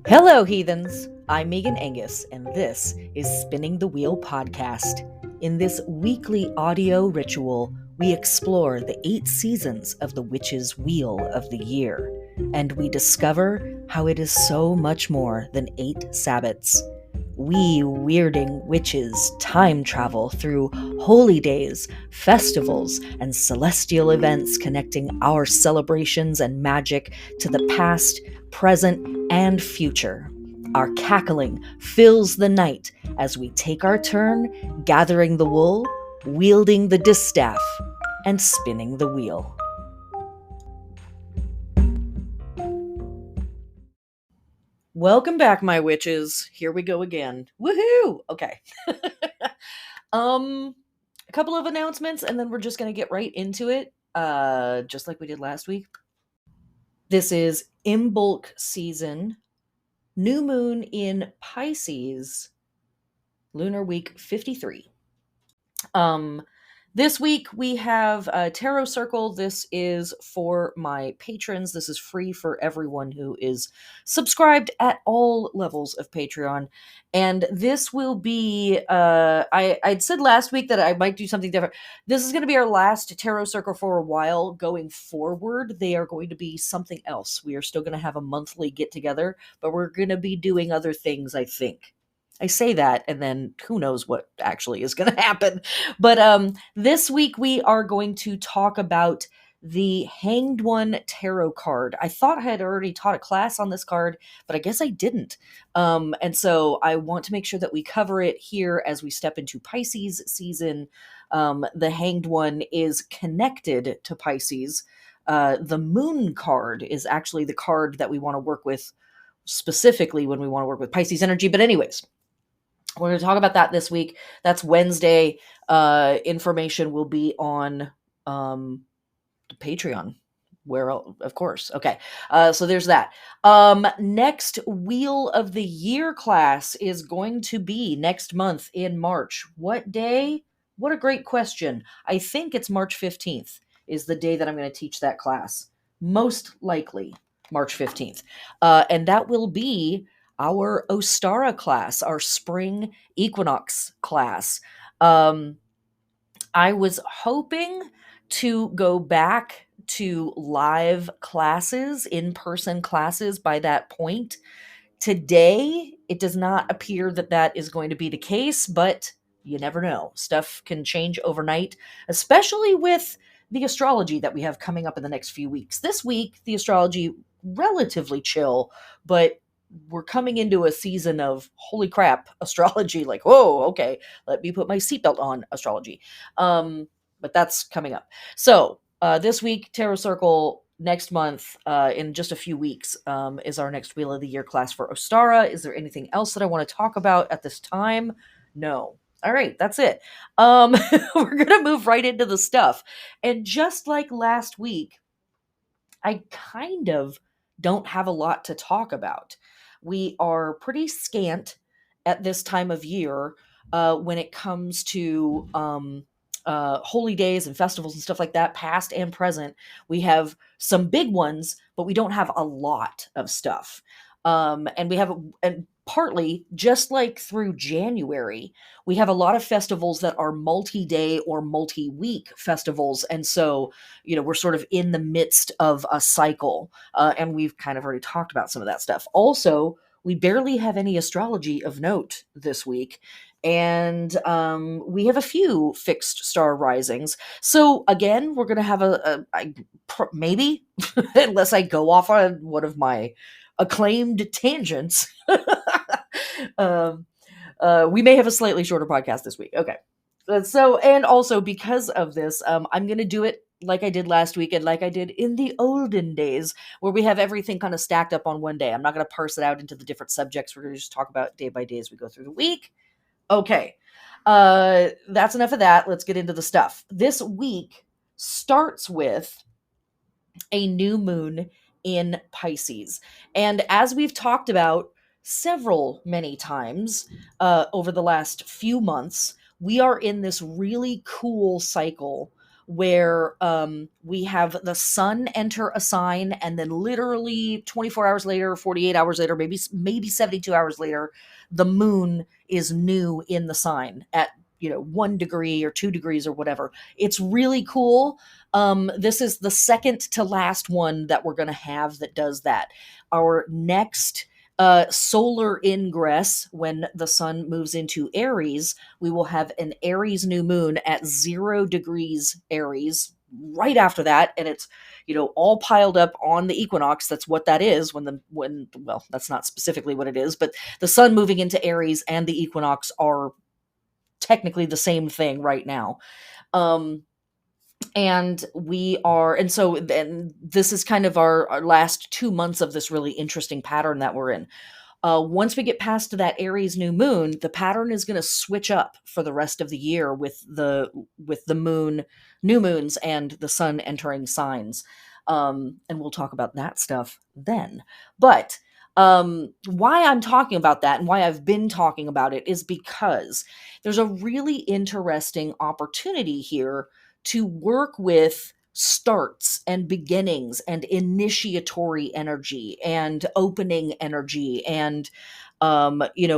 Hello, heathens! I'm Megan Angus, and this is Spinning the Wheel podcast. In this weekly audio ritual, we explore the 8 seasons of the Witch's Wheel of the Year, and we discover how it is so much more than 8 Sabbats. We weirding witches time travel through holy days, festivals, and celestial events connecting our celebrations and magic to the past, present, and future. Our cackling fills the night as we take our turn gathering the wool, wielding the distaff, and spinning the wheel. Welcome back, my witches. Here we go again. Woohoo! Okay. A couple of announcements, and then we're just going to get right into it, just like we did last week. This is Imbolc season, new moon in Pisces, lunar week 53. This week we have a tarot circle. This is for my patrons. This is free for everyone who is subscribed at all levels of Patreon. And this will be, I'd said last week that I might do something different. This is going to be our last tarot circle for a while. Going forward, they are going to be something else. We are still going to have a monthly get together, but we're going to be doing other things, I think. I say that, and then who knows what actually is going to happen. But this week we are going to talk about the Hanged One tarot card. I thought I had already taught a class on this card, but I guess I didn't. And so I want to make sure that we cover it here as we step into Pisces season. The Hanged One is connected to Pisces. The Moon card is actually the card that we want to work with specifically when we want to work with Pisces energy. But anyways, we're going to talk about that this week. That's Wednesday. Information will be on Patreon, where, of course. Okay. So there's that. Next Wheel of the Year class is going to be next month in March. What day? What a great question. I think it's March 15th is the day that I'm going to teach that class. Most likely March 15th. And that will be our Ostara class, our spring equinox class. I was hoping to go back to live classes, in-person classes by that point. Today, it does not appear that that is going to be the case, but you never know. Stuff can change overnight, especially with the astrology that we have coming up in the next few weeks. This week, the astrology, relatively chill, but we're coming into a season of holy crap astrology, like, whoa, okay, let me put my seatbelt on astrology. But that's coming up. So this week, Tarot Circle. Next month, in just a few weeks, is our next Wheel of the Year class for Ostara. Is there anything else that I want to talk about at this time? No. All right, that's it. We're going to move right into the stuff. And just like last week, I kind of don't have a lot to talk about. We are pretty scant at this time of year when it comes to holy days and festivals and stuff like that, past and present. We have some big ones, but we don't have a lot of stuff. And we have, and partly just like through January, we have a lot of festivals that are multi-day or multi-week festivals. And so, we're sort of in the midst of a cycle. And we've kind of already talked about some of that stuff. Also, we barely have any astrology of note this week. And we have a few fixed star risings. So again, we're going to have maybe, unless I go off on one of my acclaimed tangents, we may have a slightly shorter podcast this week. Okay. So, and also because of this, I'm going to do it like I did last week and like I did in the olden days, where we have everything kind of stacked up on one day. I'm not going to parse it out into the different subjects. We're going to just talk about day by day as we go through the week. Okay. That's enough of that. Let's get into the stuff. This week starts with a new moon in Pisces. And as we've talked about many times over the last few months, we are in this really cool cycle where we have the sun enter a sign, and then literally 24 hours later, 48 hours later, maybe 72 hours later, the moon is new in the sign at 1 degree or 2 degrees or whatever. It's really cool. This is the second to last one that we're going to have that does that. Our next solar ingress, when the sun moves into Aries, we will have an Aries new moon at 0 degrees Aries right after that, and it's all piled up on the equinox. That's what that is. Well, that's not specifically what it is, but the sun moving into Aries and the equinox are technically the same thing right now. um and so then this is kind of our last 2 months of this really interesting pattern that we're in. Once we get past that Aries new moon, the pattern is going to switch up for the rest of the year with the new moons, and the sun entering signs. And we'll talk about that stuff then. But why I'm talking about that and why I've been talking about it is because there's a really interesting opportunity here to work with starts and beginnings and initiatory energy and opening energy and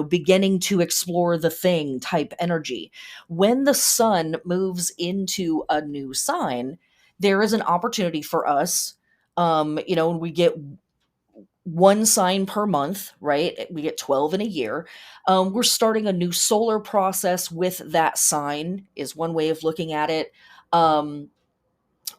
beginning to explore the thing type energy. When the sun moves into a new sign, there is an opportunity for us. And we get one sign per month, right? We get 12 in a year. We're starting a new solar process with that sign, is one way of looking at it. um,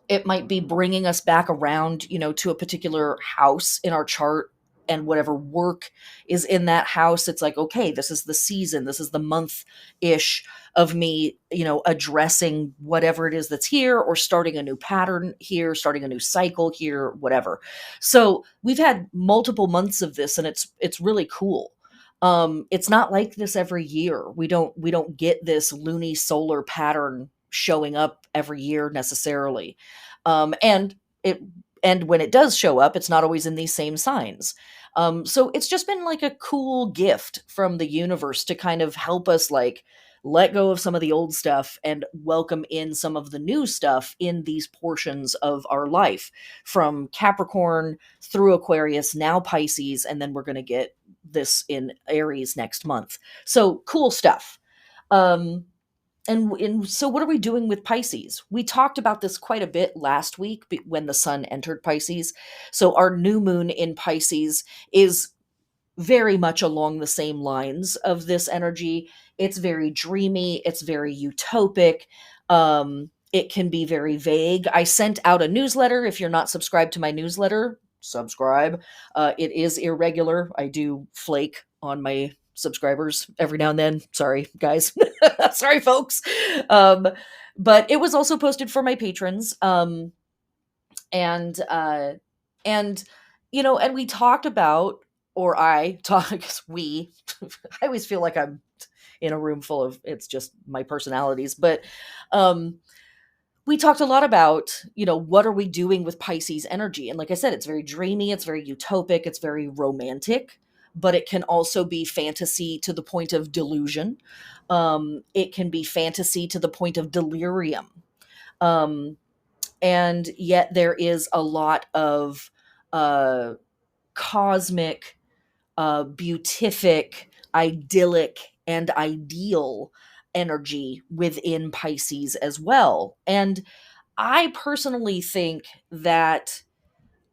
it might be bringing us back around, to a particular house in our chart, and whatever work is in that house. It's like, okay, this is the season, this is the month ish of me, addressing whatever it is that's here, or starting a new pattern here, starting a new cycle here, whatever. So we've had multiple months of this, and it's really cool. It's not like this every year. We don't get this loony solar pattern showing up every year necessarily. And it and when it does show up, it's not always in these same signs. So it's just been like a cool gift from the universe to kind of help us, like, let go of some of the old stuff and welcome in some of the new stuff in these portions of our life, from Capricorn through Aquarius, now Pisces, and then we're going to get this in Aries next month. So cool stuff. Um, and so, what are we doing with Pisces? We talked about this quite a bit last week when the sun entered Pisces. So, our new moon in Pisces is very much along the same lines of this energy. It's very dreamy, it's very utopic. It can be very vague. I sent out a newsletter. If you're not subscribed to my newsletter, subscribe. It is irregular. I do flake on my subscribers every now and then. Sorry, guys. Sorry, folks. Um, but it was also posted for my patrons. And uh and you know and we talked about, or I talk, because we I always feel like I'm in a room full of, it's just my personalities. But um we talked a lot about, what are we doing with Pisces energy. And like I said, it's very dreamy, it's very utopic, it's very romantic, but it can also be fantasy to the point of delusion. It can be fantasy to the point of delirium. um and yet there is a lot of uh cosmic, beatific, idyllic, and ideal energy within Pisces as well. And I personally think that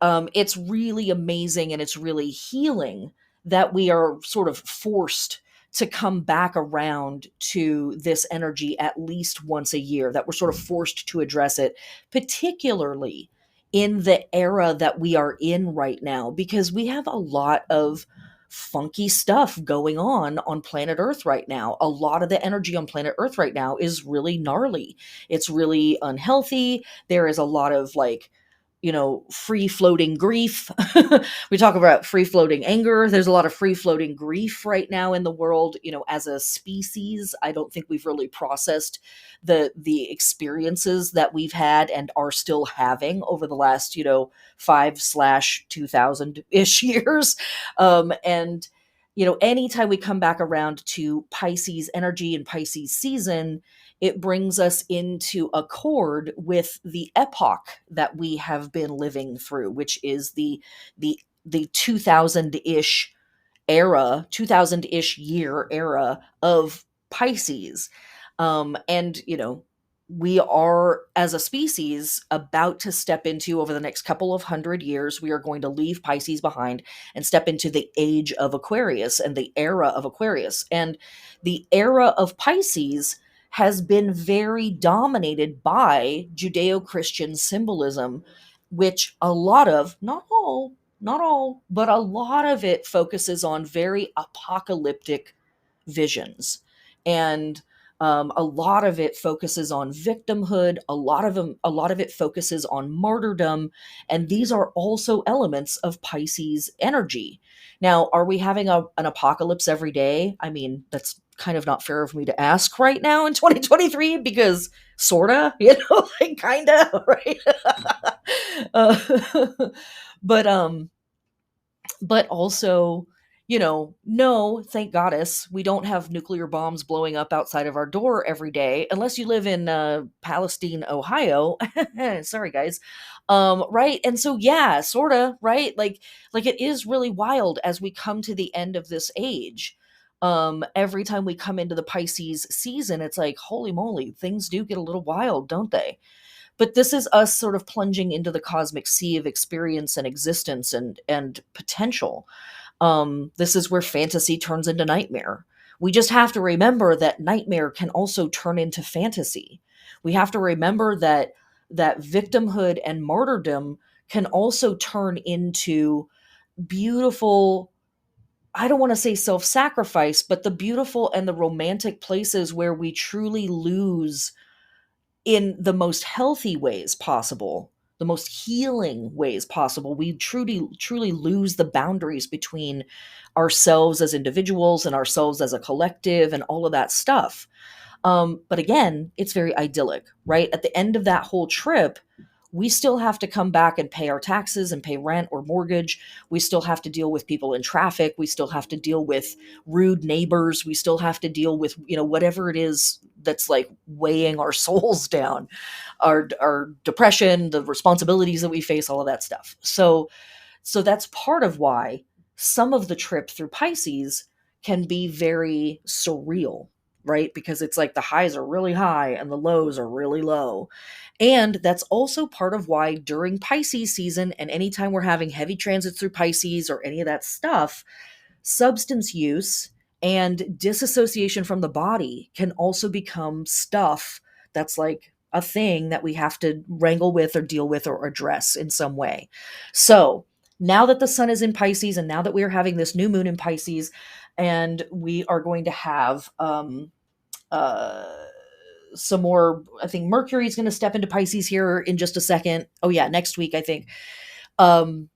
it's really amazing and it's really healing that we are sort of forced to come back around to this energy at least once a year, that we're sort of forced to address it, particularly in the era that we are in right now, because we have a lot of funky stuff going on planet Earth right now. A lot of the energy on planet Earth right now is really gnarly. It's really unhealthy. There is a lot of, like, free floating grief. We talk about free floating anger. There's a lot of free floating grief right now in the world. As a species, I don't think we've really processed the experiences that we've had and are still having over the last, 5/2000 ish years. And anytime we come back around to Pisces energy and Pisces season, it brings us into accord with the epoch that we have been living through, which is the 2000-ish era, 2000-ish year era of Pisces. And, we are, as a species, about to step into, over the next couple of 100 years, we are going to leave Pisces behind and step into the age of Aquarius and the era of Aquarius. And the era of Pisces has been very dominated by Judeo Christian symbolism, which a lot of, not all, but a lot of it focuses on very apocalyptic visions. And a lot of it focuses on victimhood. A lot of it focuses on martyrdom, and these are also elements of Pisces energy. Now, are we having an apocalypse every day? I mean, that's kind of not fair of me to ask right now in 2023, because sorta, like kinda, right? uh, but also, no, thank goddess, we don't have nuclear bombs blowing up outside of our door every day, unless you live in Palestine, Ohio. Sorry, guys. Right. And so, yeah, sorta, right? Like it is really wild as we come to the end of this age. Every time we come into the Pisces season, it's like, holy moly, things do get a little wild, don't they? But this is us sort of plunging into the cosmic sea of experience and existence and potential. This is where fantasy turns into nightmare. We just have to remember that nightmare can also turn into fantasy. We have to remember that victimhood and martyrdom can also turn into beautiful, I don't want to say self-sacrifice, but the beautiful and the romantic places where we truly lose in the most healthy ways possible, the most healing ways possible. We truly lose the boundaries between ourselves as individuals and ourselves as a collective and all of that stuff. But again, it's very idyllic, right? At the end of that whole trip, we still have to come back and pay our taxes and pay rent or mortgage. We still have to deal with people in traffic. We still have to deal with rude neighbors. We still have to deal with, whatever it is that's like weighing our souls down, our depression, the responsibilities that we face, all of that stuff. So that's part of why some of the trip through Pisces can be very surreal, right? Because it's like the highs are really high and the lows are really low. And that's also part of why during Pisces season, and anytime we're having heavy transits through Pisces or any of that stuff, substance use and disassociation from the body can also become stuff that's like a thing that we have to wrangle with or deal with or address in some way. So now that the sun is in Pisces, and now that we are having this new moon in Pisces, and we are going to have uh some more, I think Mercury is going to step into Pisces here in just a second. Oh yeah, next week, I think. um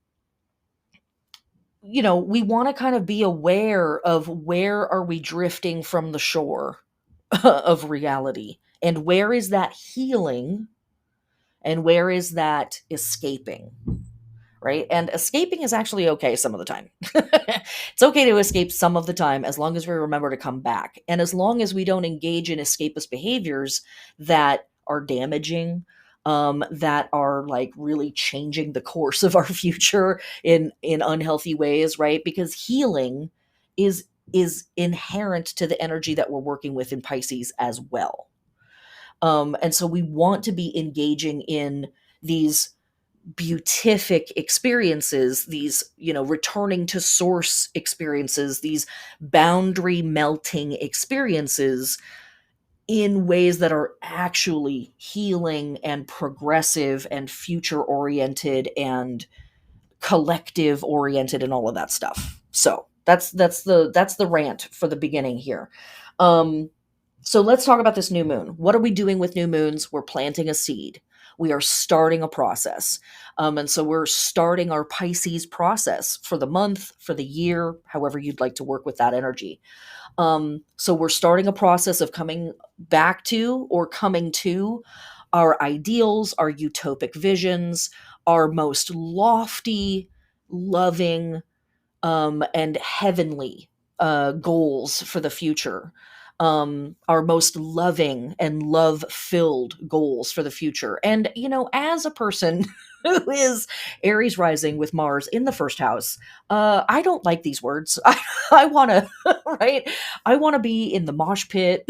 we want to kind of be aware of where are we drifting from the shore of reality, and where is that healing, and where is that escaping, right? And escaping is actually okay some of the time. It's okay to escape some of the time, as long as we remember to come back. And as long as we don't engage in escapist behaviors that are damaging, that are like really changing the course of our future in unhealthy ways, right? Because healing is inherent to the energy that we're working with in Pisces as well. And so we want to be engaging in these beatific experiences, these, returning to source experiences, these boundary melting experiences, in ways that are actually healing and progressive and future oriented and collective oriented and all of that stuff. So that's the rant for the beginning here. Um, so let's talk about this new moon. What are we doing with new moons? We're planting a seed. We are starting a process. And so we're starting our Pisces process for the month, for the year, however you'd like to work with that energy. So we're starting a process of coming back to, or coming to, our ideals, our utopic visions, our most lofty, loving, and heavenly goals for the future. our most loving and love filled goals for the future. And, as a person who is Aries rising with Mars in the first house, I don't like these words. I want to, right? I want to be in the mosh pit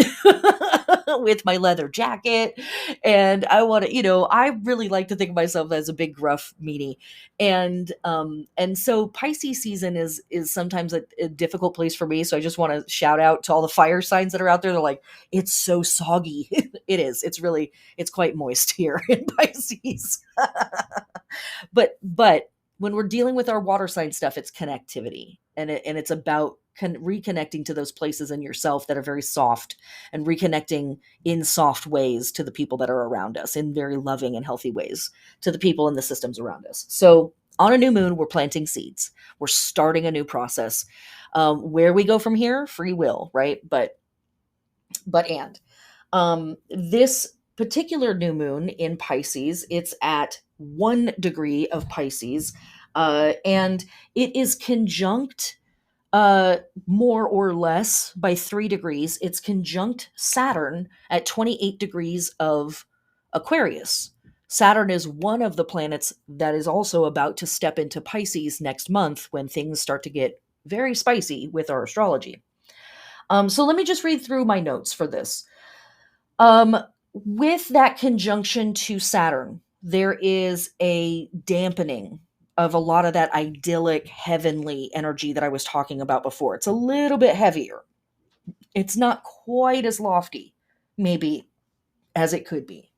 with my leather jacket. And I want to, I really like to think of myself as a big gruff meanie. And so Pisces season is sometimes a difficult place for me. So I just want to shout out to all the fire signs that are out there. They're like, it's so soggy. It is. It's quite moist here in Pisces. But when we're dealing with our water sign stuff, it's connectivity, and it's about reconnecting to those places in yourself that are very soft, and reconnecting in soft ways to the people that are around us, in very loving and healthy ways to the people and the systems around us. So on a new moon, we're planting seeds. We're starting a new process. Where we go from here, free will, right? But this particular new moon in Pisces, it's at 1 degree of Pisces, and it is conjunct, uh, more or less by 3 degrees. It's conjunct Saturn at 28 degrees of Aquarius. Saturn is one of the planets that is also about to step into Pisces next month when things start to get very spicy with our astrology. So let me just read through my notes for this. Um, with that conjunction to Saturn, there is a dampening of a lot of that idyllic heavenly energy that I was talking about before. It's a little bit heavier. It's not quite as lofty, maybe, as it could be.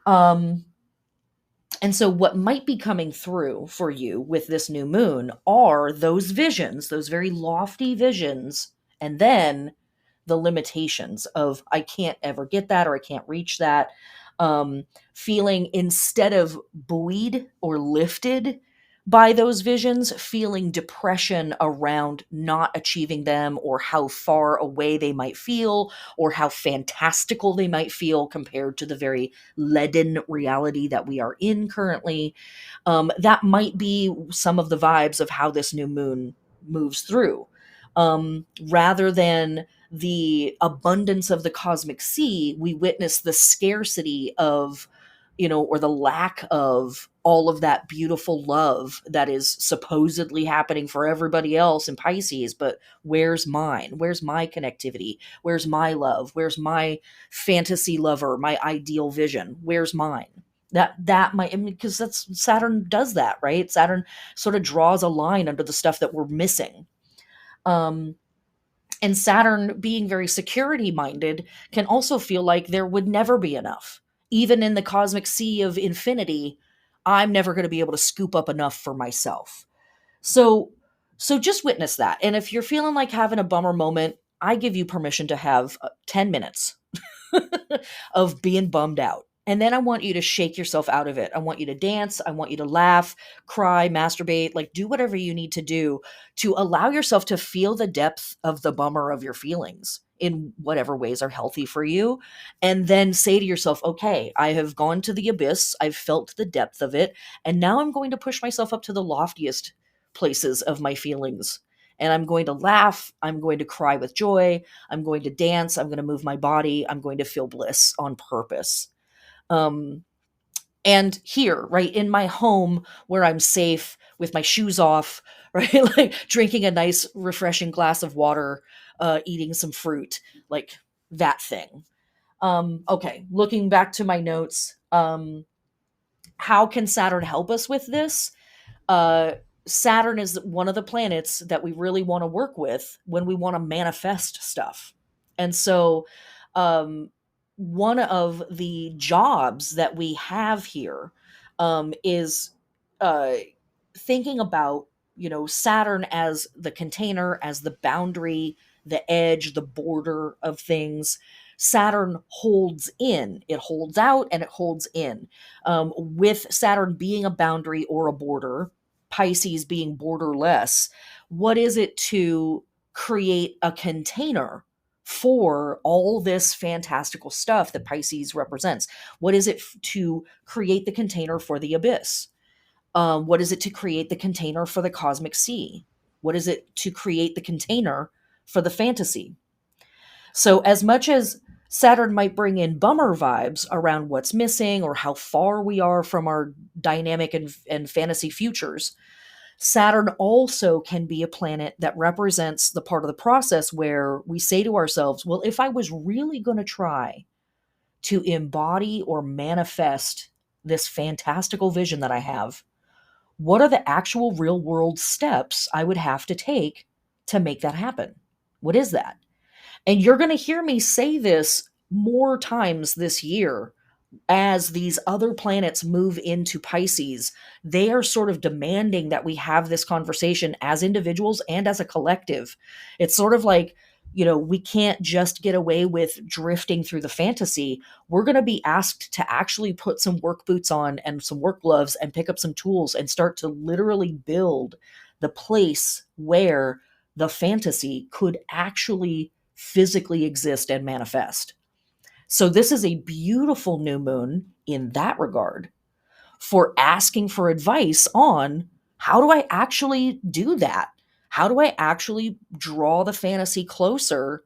Um, and so, what might be coming through for you with this new moon are those visions, those very lofty visions, and then the limitations of I can't ever get that, or I can't reach that. Feeling, instead of buoyed or lifted by those visions, feeling depression around not achieving them, or how far away they might feel, or how fantastical they might feel compared to the very leaden reality that we are in currently. That might be some of the vibes of how this new moon moves through. Rather than the abundance of the cosmic sea, we witness the scarcity of, or the lack of all of that beautiful love that is supposedly happening for everybody else in Pisces. But where's mine? Where's my connectivity? Where's my love? Where's my fantasy lover, my ideal vision? Where's mine? That might, I mean, because that's Saturn does that, right? Saturn sort of draws a line under the stuff that we're missing. Um, and Saturn, being very security minded, can also feel like there would never be enough. Even in the cosmic sea of infinity, I'm never going to be able to scoop up enough for myself. So so just witness that. And if you're feeling like having a bummer moment, I give you permission to have 10 minutes of being bummed out. And then I want you to shake yourself out of it. I want you to dance. I want you to laugh, cry, masturbate, like do whatever you need to do to allow yourself to feel the depth of the bummer of your feelings in whatever ways are healthy for you. And then say to yourself, okay, I have gone to the abyss. I've felt the depth of it. And now I'm going to push myself up to the loftiest places of my feelings. And I'm going to laugh. I'm going to cry with joy. I'm going to dance. I'm going to move my body. I'm going to feel bliss on purpose. Um, and here, right in my home where I'm safe with my shoes off, right? Like drinking a nice, refreshing glass of water, eating some fruit, like that thing. Okay, looking back to my notes, how can Saturn help us with this? uh, Saturn is one of the planets that we really want to work with when we want to manifest stuff. And so, um, one of the jobs that we have here is uh, thinking about, Saturn as the container, as the boundary, the edge, the border of things. Saturn holds in, it holds out, and it holds in. With Saturn being a boundary or a border, Pisces being borderless, what is it to create a container for all this fantastical stuff that Pisces represents? What is it to create the container for the abyss? What is it to create the container for the cosmic sea? What is it to create the container for the fantasy? So, as much as Saturn might bring in bummer vibes around what's missing or how far we are from our dynamic and fantasy futures, Saturn also can be a planet that represents the part of the process where we say to ourselves, well, if I was really going to try to embody or manifest this fantastical vision that I have, what are the actual real world steps I would have to take to make that happen? What is that? And you're going to hear me say this more times this year as these other planets move into Pisces. They are sort of demanding that we have this conversation as individuals and as a collective. It's sort of like, we can't just get away with drifting through the fantasy. We're going to be asked to actually put some work boots on and some work gloves and pick up some tools and start to literally build the place where the fantasy could actually physically exist and manifest. So this is a beautiful new moon in that regard for asking for advice on, how do I actually do that? How do I actually draw the fantasy closer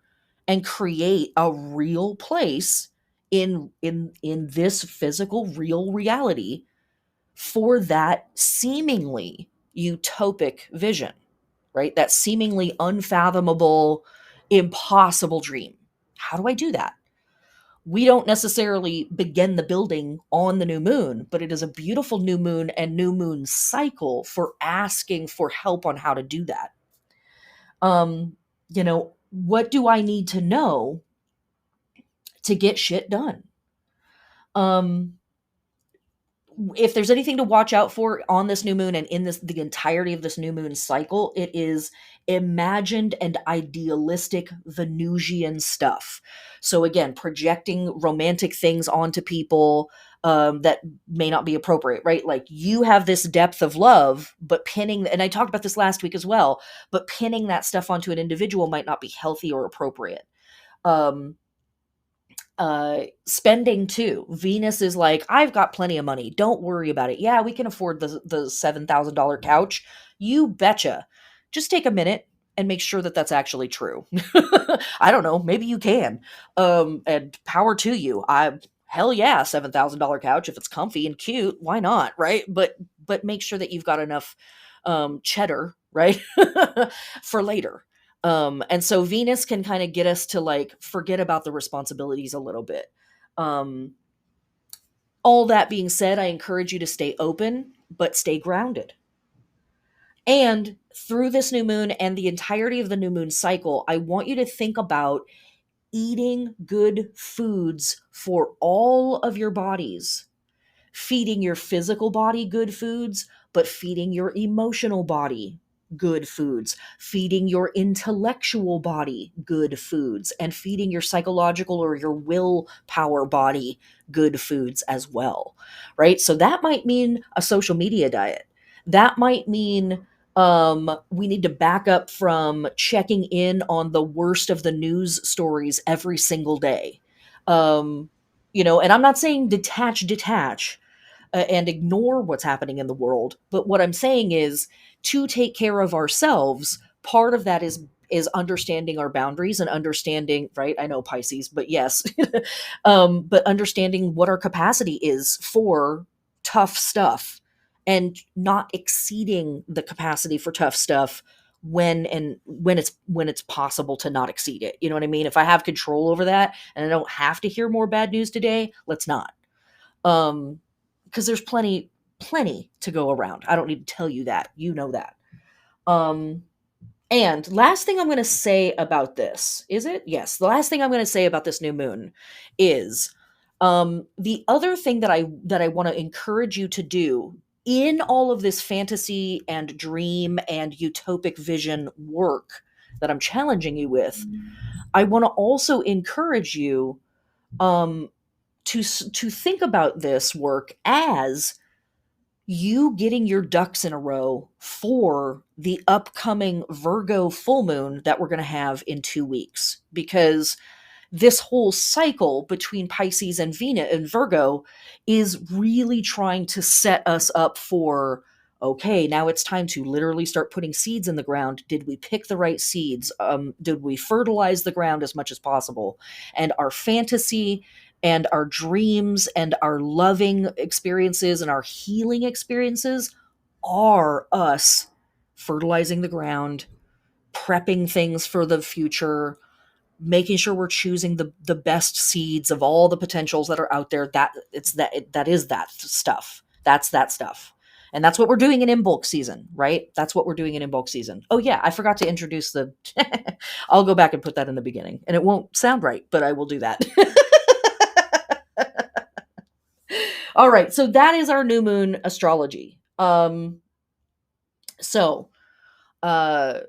and create a real place in this physical real reality for that seemingly utopic vision, right? That seemingly unfathomable, impossible dream. How do I do that? We don't necessarily begin the building on the new moon, but it is a beautiful new moon and new moon cycle for asking for help on how to do that. What do I need to know to get shit done? Um, if there's anything to watch out for on this new moon and in the entirety of this new moon cycle, it is imagined and idealistic Venusian stuff. So again, projecting romantic things onto people that may not be appropriate, right? Like, you have this depth of love, but pinning, and I talked about this last week as well, but pinning that stuff onto an individual might not be healthy or appropriate. Um, Spending too. Venus is like, I've got plenty of money. Don't worry about it. Yeah, we can afford the $7,000 couch. You betcha. Just take a minute and make sure that that's actually true. I don't know. Maybe you can. And power to you. Hell yeah, $7,000 couch if it's comfy and cute. Why not, right? But make sure that you've got enough cheddar, right, for later. And so Venus can kind of get us to like forget about the responsibilities a little bit. Um, all that being said, I encourage you to stay open, but stay grounded. And through this new moon and the entirety of the new moon cycle, I want you to think about eating good foods for all of your bodies, feeding your physical body good foods, but feeding your emotional body good foods, feeding your intellectual body good foods, and feeding your psychological or your willpower body good foods as well, right? So that might mean a social media diet. That might mean we need to back up from checking in on the worst of the news stories every single day. And I'm not saying detach, and ignore what's happening in the world. But what I'm saying is, to take care of ourselves, part of that is understanding our boundaries and understanding, right? I know Pisces, but yes, but understanding what our capacity is for tough stuff and not exceeding the capacity for tough stuff when it's possible to not exceed it. You know what I mean? If I have control over that and I don't have to hear more bad news today, let's not. Um, because there's plenty to go around. I don't need to tell you that. You know that. Um, and last thing I'm going to say about this, is it? Yes. The last thing I'm going to say about this new moon is the other thing that I want to encourage you to do in all of this fantasy and dream and utopic vision work that I'm challenging you with. I want to also encourage you um, to think about this work as you getting your ducks in a row for the upcoming Virgo full moon that we're going to have in 2 weeks. Because this whole cycle between Pisces and Venus and Virgo is really trying to set us up for, Okay, now it's time to literally start putting seeds in the ground. Did we pick the right seeds? Did we fertilize the ground as much as possible? And our fantasy and our dreams and our loving experiences and our healing experiences are us fertilizing the ground, prepping things for the future, making sure we're choosing the best seeds of all the potentials that are out there. That is that stuff. That's that stuff. And that's what we're doing in Imbolc season, right? That's what we're doing in Imbolc season. Oh yeah, I forgot to introduce the I'll go back and put that in the beginning. And it won't sound right, but I will do that. All right, so that is our new moon astrology. So uh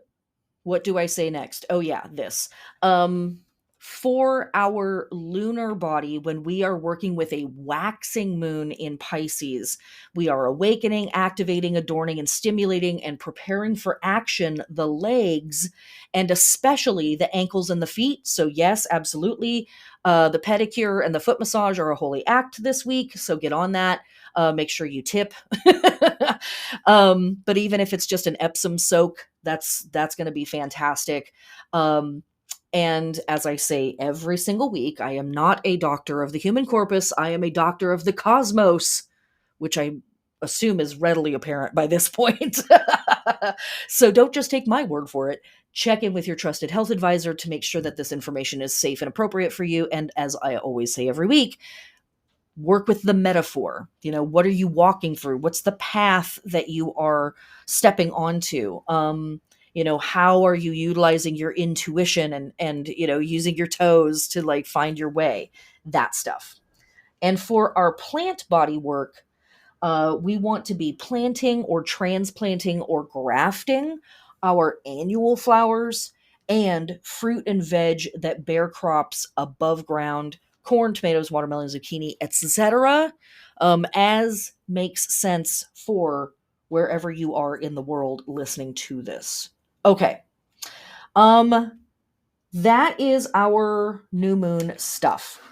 what do I say next? Oh yeah, this. Um for our lunar body, when we are working with a waxing moon in Pisces, we are awakening, activating, adorning, and stimulating and preparing for action the legs and especially the ankles and the feet. So, yes, absolutely. The pedicure and the foot massage are a holy act this week. So, get on that. Make sure you tip. But even if it's just an Epsom soak, that's going to be fantastic. And as I say every single week, I am not a doctor of the human corpus. I am a doctor of the cosmos, which I assume is readily apparent by this point. So don't just take my word for it. Check in with your trusted health advisor to make sure that this information is safe and appropriate for you. And as I always say every week, work with the metaphor. What are you walking through? What's the path that you are stepping onto? How are you utilizing your intuition and using your toes to like find your way? That stuff. And for our plant body work, we want to be planting or transplanting or grafting our annual flowers and fruit and veg that bear crops above ground, corn, tomatoes, watermelon, zucchini, etc., as makes sense for wherever you are in the world listening to this. Okay. That is our new moon stuff.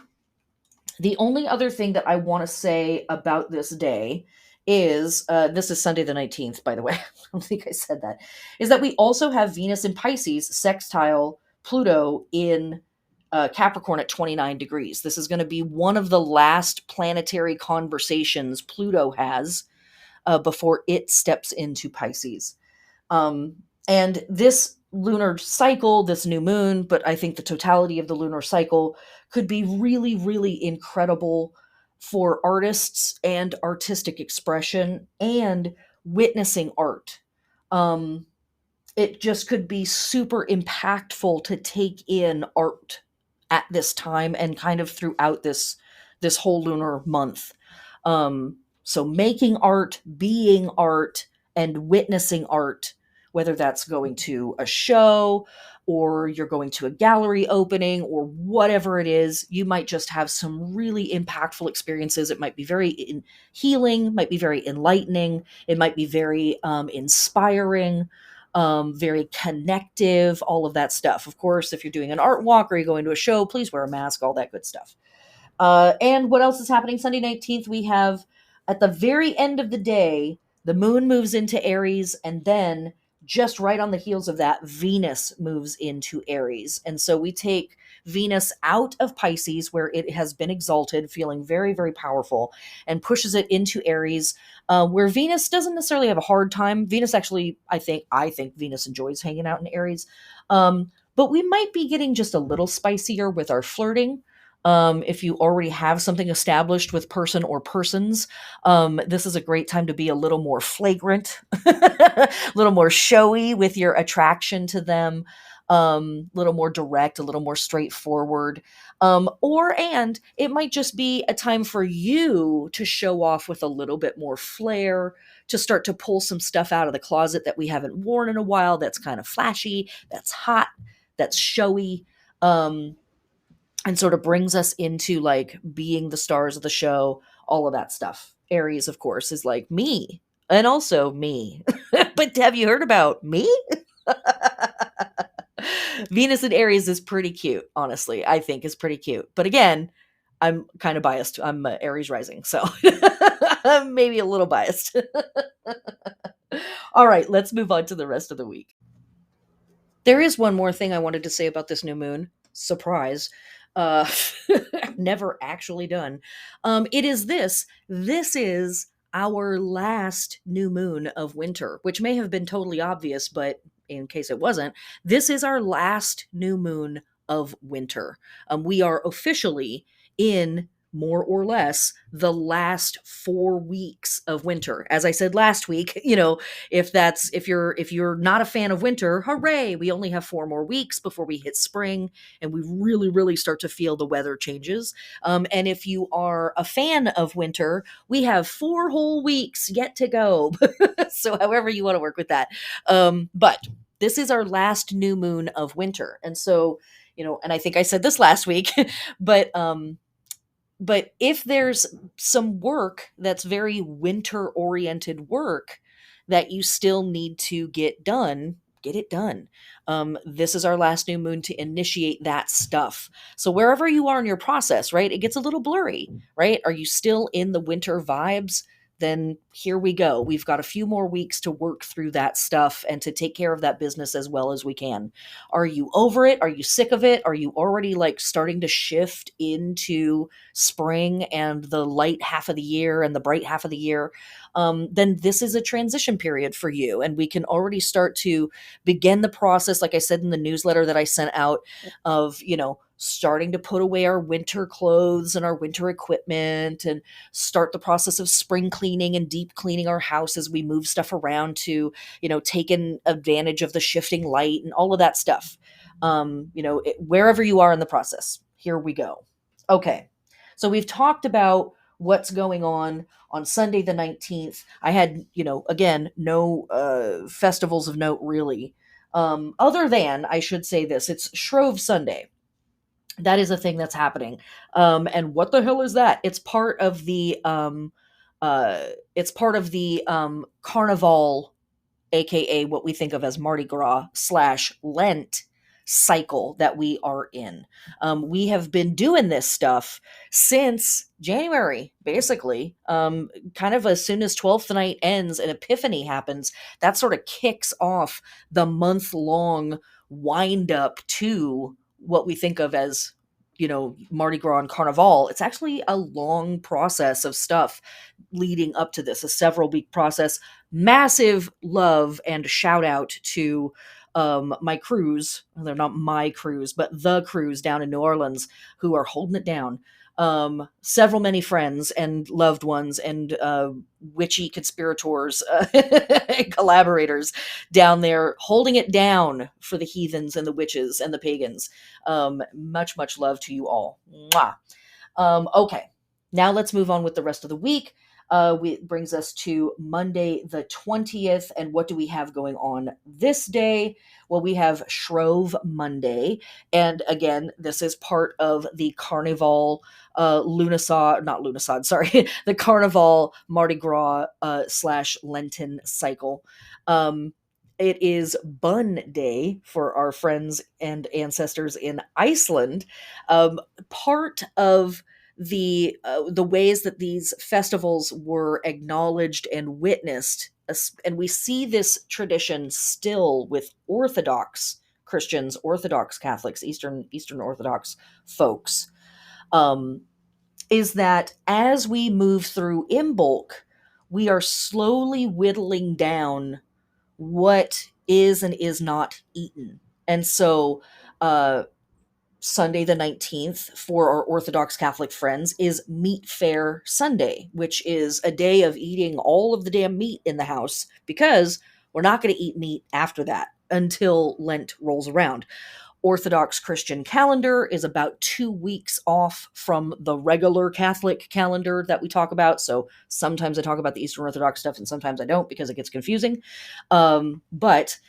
The only other thing that I want to say about this day is this is Sunday the 19th, by the way. I don't think I said that. Is that we also have Venus in Pisces sextile Pluto in Capricorn at 29 degrees. This is going to be one of the last planetary conversations Pluto has before it steps into Pisces. And this lunar cycle, this new moon, but I think the totality of the lunar cycle could be really, really incredible for artists and artistic expression and witnessing art. It just could be super impactful to take in art at this time and kind of throughout this whole lunar month. So making art, being art, and witnessing art, whether that's going to a show or you're going to a gallery opening or whatever it is, you might just have some really impactful experiences. It might be very healing, might be very enlightening, it might be very inspiring, very connective, all of that stuff. Of course, if you're doing an art walk or you're going to a show, please wear a mask, all that good stuff. And what else is happening Sunday 19th? We have at the very end of the day, the moon moves into Aries, and then just right on the heels of that, Venus moves into Aries. And so we take Venus out of Pisces, where it has been exalted, feeling very, very powerful, and pushes it into Aries, where Venus doesn't necessarily have a hard time. Venus actually, I think Venus enjoys hanging out in Aries. But we might be getting just a little spicier with our flirting. If you already have something established with person or persons, this is a great time to be a little more flagrant, a little more showy with your attraction to them, a little more direct, a little more straightforward. And it might just be a time for you to show off with a little bit more flair, to start to pull some stuff out of the closet that we haven't worn in a while, that's kind of flashy, that's hot, that's showy. And sort of brings us into like being the stars of the show, all of that stuff. Aries, of course, is like me and also me. But have you heard about me? Venus in Aries is pretty cute, honestly. I think is pretty cute. But again, I'm kind of biased. I'm Aries rising, so I'm maybe a little biased. All right, let's move on to the rest of the week. There is one more thing I wanted to say about this new moon. Surprise. Uh, never actually done. It is this. This is our last new moon of winter, which may have been totally obvious, but in case it wasn't, this is our last new moon of winter. We are officially in more or less the last 4 weeks of winter. As I said last week, if you're not a fan of winter, hooray, we only have 4 more weeks before we hit spring and we really start to feel the weather changes. And if you are a fan of winter, we have 4 whole weeks yet to go. So however you want to work with that. But this is our last new moon of winter. And so, and I think I said this last week, but if there's some work that's very winter oriented work that you still need to get it done. This is our last new moon to initiate that stuff. So wherever you are in your process, right, it gets a little blurry, right? Are you still in the winter vibes? Then here we go. We've got a few more weeks to work through that stuff and to take care of that business as well as we can. Are you over it? Are you sick of it? Are you already like starting to shift into spring and the light half of the year and the bright half of the year? Then this is a transition period for you. And we can already start to begin the process, like I said in the newsletter that I sent out, of, starting to put away our winter clothes and our winter equipment and start the process of spring cleaning and deep cleaning our house as we move stuff around to, taking advantage of the shifting light and all of that stuff. Wherever you are in the process, here we go. Okay. So we've talked about what's going on Sunday the 19th. I had, again, no festivals of note really. Other than, I should say this, it's Shrove Sunday. That is a thing that's happening. And what the hell is that? It's part of the carnival, aka what we think of as Mardi Gras / Lent cycle that we are in. We have been doing this stuff since January, basically. Kind of as soon as 12th night ends and Epiphany happens, that sort of kicks off the month long wind up to what we think of as Mardi Gras and Carnival. It's actually a long process of stuff leading up to this, a several week process. Massive love and shout out to my crews. They're not my crews, but the crews down in New Orleans who are holding it down. Several many friends and loved ones and witchy conspirators, collaborators down there holding it down for the heathens and the witches and the pagans. Much love to you all. Mwah. Okay, now let's move on with the rest of the week. It brings us to Monday the 20th. And what do we have going on this day? Well, we have Shrove Monday. And again, this is part of the Carnival not Lunasad, sorry, the Carnival Mardi Gras / Lenten cycle. It is Bun Day for our friends and ancestors in Iceland. Part of the ways that these festivals were acknowledged and witnessed, and we see this tradition still with Orthodox Christians, Orthodox Catholics, Eastern Orthodox folks, is that as we move through Imbolc, we are slowly whittling down what is and is not eaten. And so Sunday the 19th for our Orthodox Catholic friends is Meat Fair Sunday, which is a day of eating all of the damn meat in the house because we're not going to eat meat after that until Lent rolls around. Orthodox Christian calendar is about 2 weeks off from the regular Catholic calendar that we talk about. So sometimes I talk about the Eastern Orthodox stuff and sometimes I don't because it gets confusing. But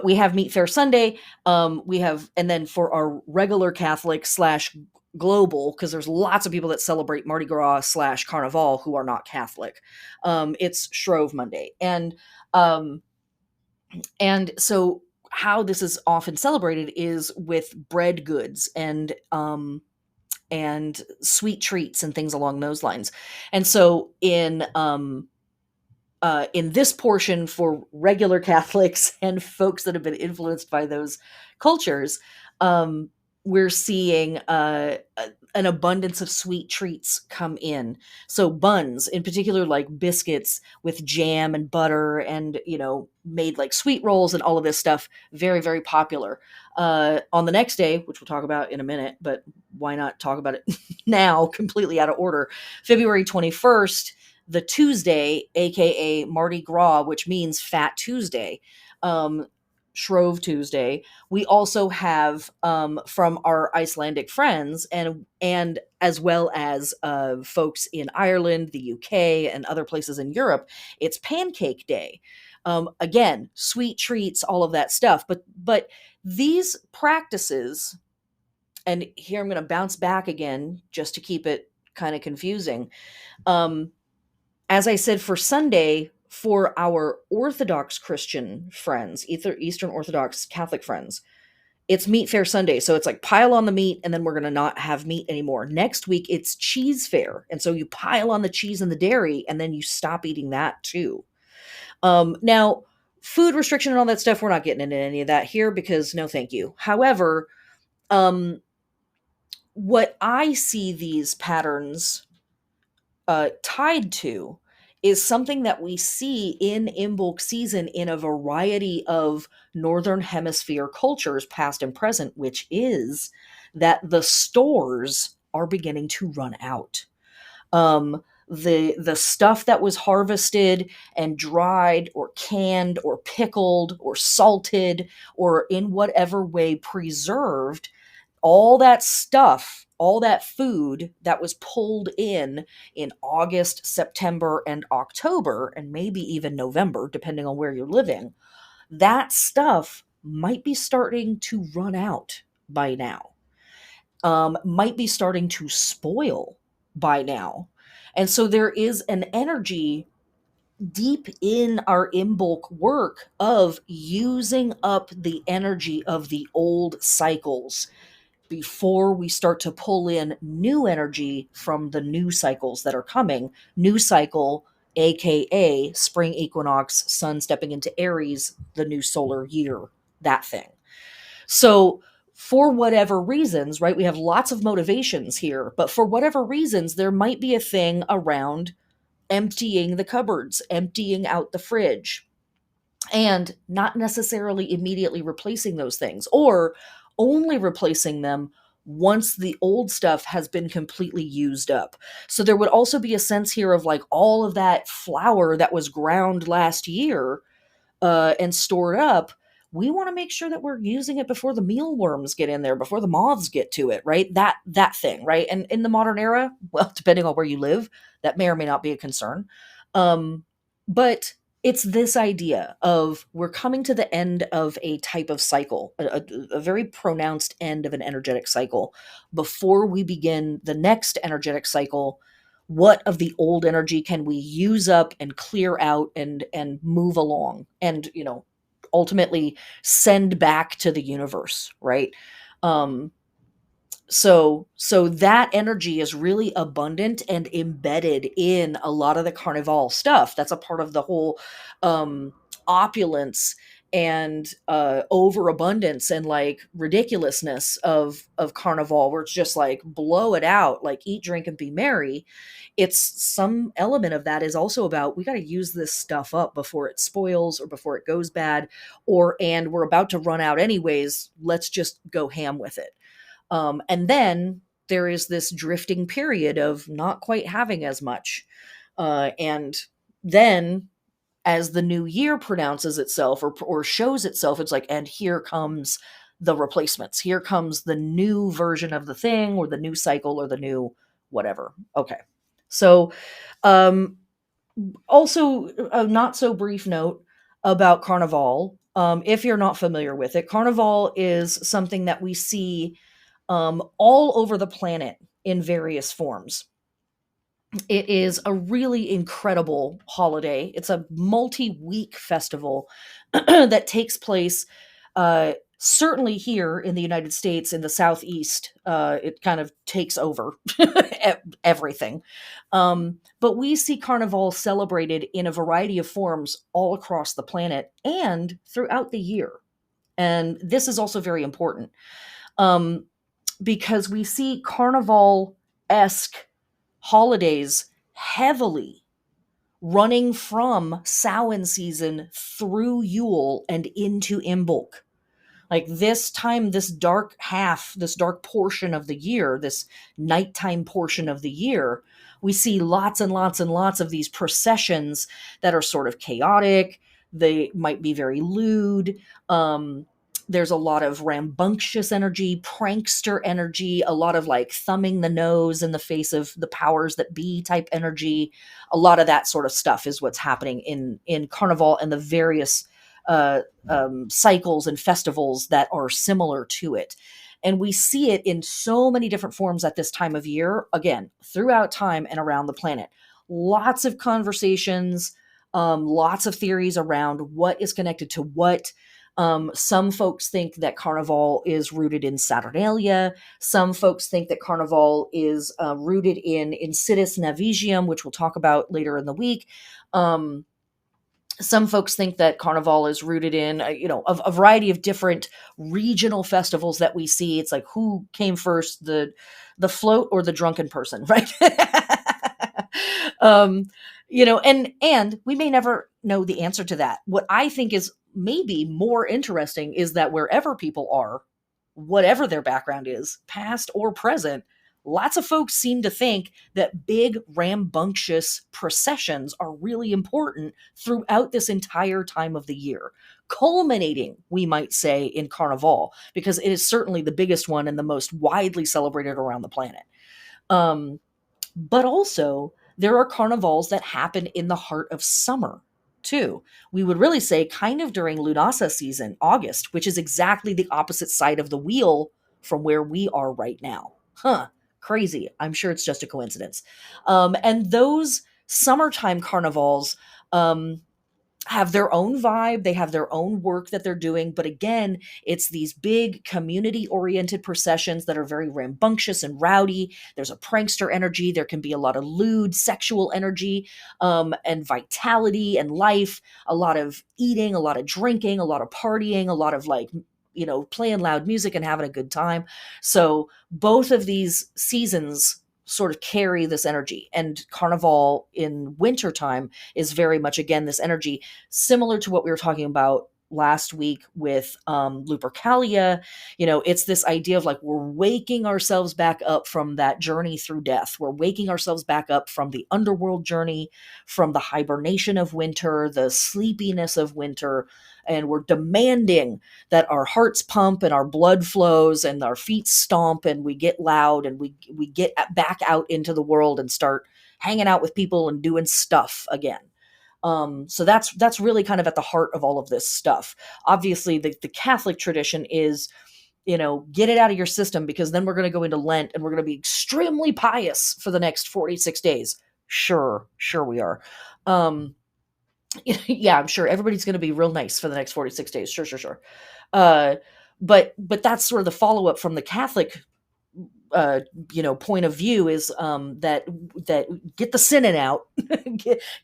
we have Meat Fair Sunday. And then for our regular Catholic / global, because there's lots of people that celebrate Mardi Gras / Carnival who are not Catholic. It's Shrove Monday. And so how this is often celebrated is with bread goods and and sweet treats and things along those lines. And so in this portion for regular Catholics and folks that have been influenced by those cultures, um, we're seeing an abundance of sweet treats come in. So buns, in particular, like biscuits with jam and butter, and made like sweet rolls and all of this stuff, very very popular. On the next day, which we'll talk about in a minute, but why not talk about it now? Completely out of order. February 21st, the Tuesday, aka Mardi Gras, which means Fat Tuesday, um, Shrove Tuesday. We also have from our Icelandic friends, and as well as folks in Ireland, the UK, and other places in Europe, it's Pancake Day. Again, sweet treats, all of that stuff. But these practices, and here I'm going to bounce back again just to keep it kind of confusing. Um, as I said, for Sunday, for our Orthodox Christian friends, Eastern Orthodox Catholic friends, it's Meat Fair Sunday. So it's like pile on the meat and then we're going to not have meat anymore. Next week, it's Cheese Fair. And so you pile on the cheese and the dairy and then you stop eating that too. Now, food restriction and all that stuff, we're not getting into any of that here because no, thank you. However, um, what I see these patterns tied to is something that we see in Imbolc season in a variety of Northern Hemisphere cultures, past and present, which is that the stores are beginning to run out. The stuff that was harvested and dried or canned or pickled or salted or in whatever way preserved, all that stuff, all that food that was pulled in August, September, and October, and maybe even November, depending on where you're living, that stuff might be starting to run out by now, might be starting to spoil by now. And so there is an energy deep in our Imbolc work of using up the energy of the old cycles before we start to pull in new energy from the new cycles that are coming. New cycle, aka spring equinox, sun stepping into Aries, the new solar year, that thing. So, for whatever reasons, right, we have lots of motivations here, but for whatever reasons, there might be a thing around emptying the cupboards, emptying out the fridge, and not necessarily immediately replacing those things, or only replacing them once the old stuff has been completely used up. So there would also be a sense here of like all of that flour that was ground last year and stored up. We want to make sure that we're using it before the mealworms get in there, before the moths get to it, right? That thing, right? And in the modern era, well, depending on where you live, that may or may not be a concern. But it's this idea of we're coming to the end of a type of cycle, a very pronounced end of an energetic cycle. Before we begin the next energetic cycle, what of the old energy can we use up and clear out and move along and ultimately send back to the universe, right? um so that energy is really abundant and embedded in a lot of the carnival stuff. That's a part of the whole um opulence and overabundance and like ridiculousness of carnival, where it's just like blow it out, like eat, drink, and be merry. It's some element of that is also about we got to use this stuff up before it spoils or before it goes bad, or and we're about to run out anyways, let's just go ham with it. And then there is this drifting period of not quite having as much. And then as the new year pronounces itself or shows itself, it's like, and here comes the replacements. Here comes the new version of the thing or the new cycle or the new whatever. Okay. So, um, also a not so brief note about Carnival. If you're not familiar with it, Carnival is something that we see all over the planet in various forms. It is a really incredible holiday. It's a multi-week festival that takes place Certainly here in the United States, in the Southeast, it kind of takes over everything. But we see Carnival celebrated in a variety of forms all across the planet and throughout the year. And this is also very important, um, because we see Carnival esque holidays heavily running from Samhain season through Yule and into Imbolc. Like this time, this dark half, this dark portion of the year, this nighttime portion of the year, we see lots and lots and lots of these processions that are sort of chaotic. They might be very lewd. There's a lot of rambunctious energy, prankster energy, a lot of like thumbing the nose in the face of the powers that be type energy. A lot of that sort of stuff is what's happening in Carnival and the various uh, cycles and festivals that are similar to it. And we see it in so many different forms at this time of year, again, throughout time and around the planet. Lots of conversations, lots of theories around what is connected to what. Some folks think that Carnival is rooted in Saturnalia. Some folks think that Carnival is rooted in Insidious Navigium, which we'll talk about later in the week. Some folks think that Carnival is rooted in, a variety of different regional festivals that we see. It's like who came first, the float or the drunken person, right? um, and we may never know the answer to that. What I think is maybe more interesting is that wherever people are, whatever their background is, past or present, lots of folks seem to think that big, rambunctious processions are really important throughout this entire time of the year, culminating, we might say, in Carnival, because it is certainly the biggest one and the most widely celebrated around the planet. Um, but also, there are carnivals that happen in the heart of summer, too. We would really say kind of during Lunasa season, August, which is exactly the opposite side of the wheel from where we are right now. Huh, crazy. I'm sure it's just a coincidence. And those summertime carnivals, um, have their own vibe, they have their own work that they're doing, but again, it's these big community oriented processions that are very rambunctious and rowdy. There's a prankster energy, there can be a lot of lewd sexual energy, and vitality and life, a lot of eating, a lot of drinking, a lot of partying, a lot of like, playing loud music and having a good time. So both of these seasons sort of carry this energy, and Carnival in wintertime is very much, again, this energy similar to what we were talking about last week with Lupercalia. It's this idea of like we're waking ourselves back up from that journey through death. We're waking ourselves back up from the underworld journey, from the hibernation of winter, the sleepiness of winter, and we're demanding that our hearts pump and our blood flows and our feet stomp and we get loud and we get back out into the world and start hanging out with people and doing stuff again. So that's really kind of at the heart of all of this stuff. Obviously, the Catholic tradition is, get it out of your system, because then we're going to go into Lent and we're going to be extremely pious for the next 46 days. Sure we are. Um, yeah, I'm sure everybody's going to be real nice for the next 46 days. Sure. Uh, but that's sort of the follow up from the Catholic point of view is that get the sinning out,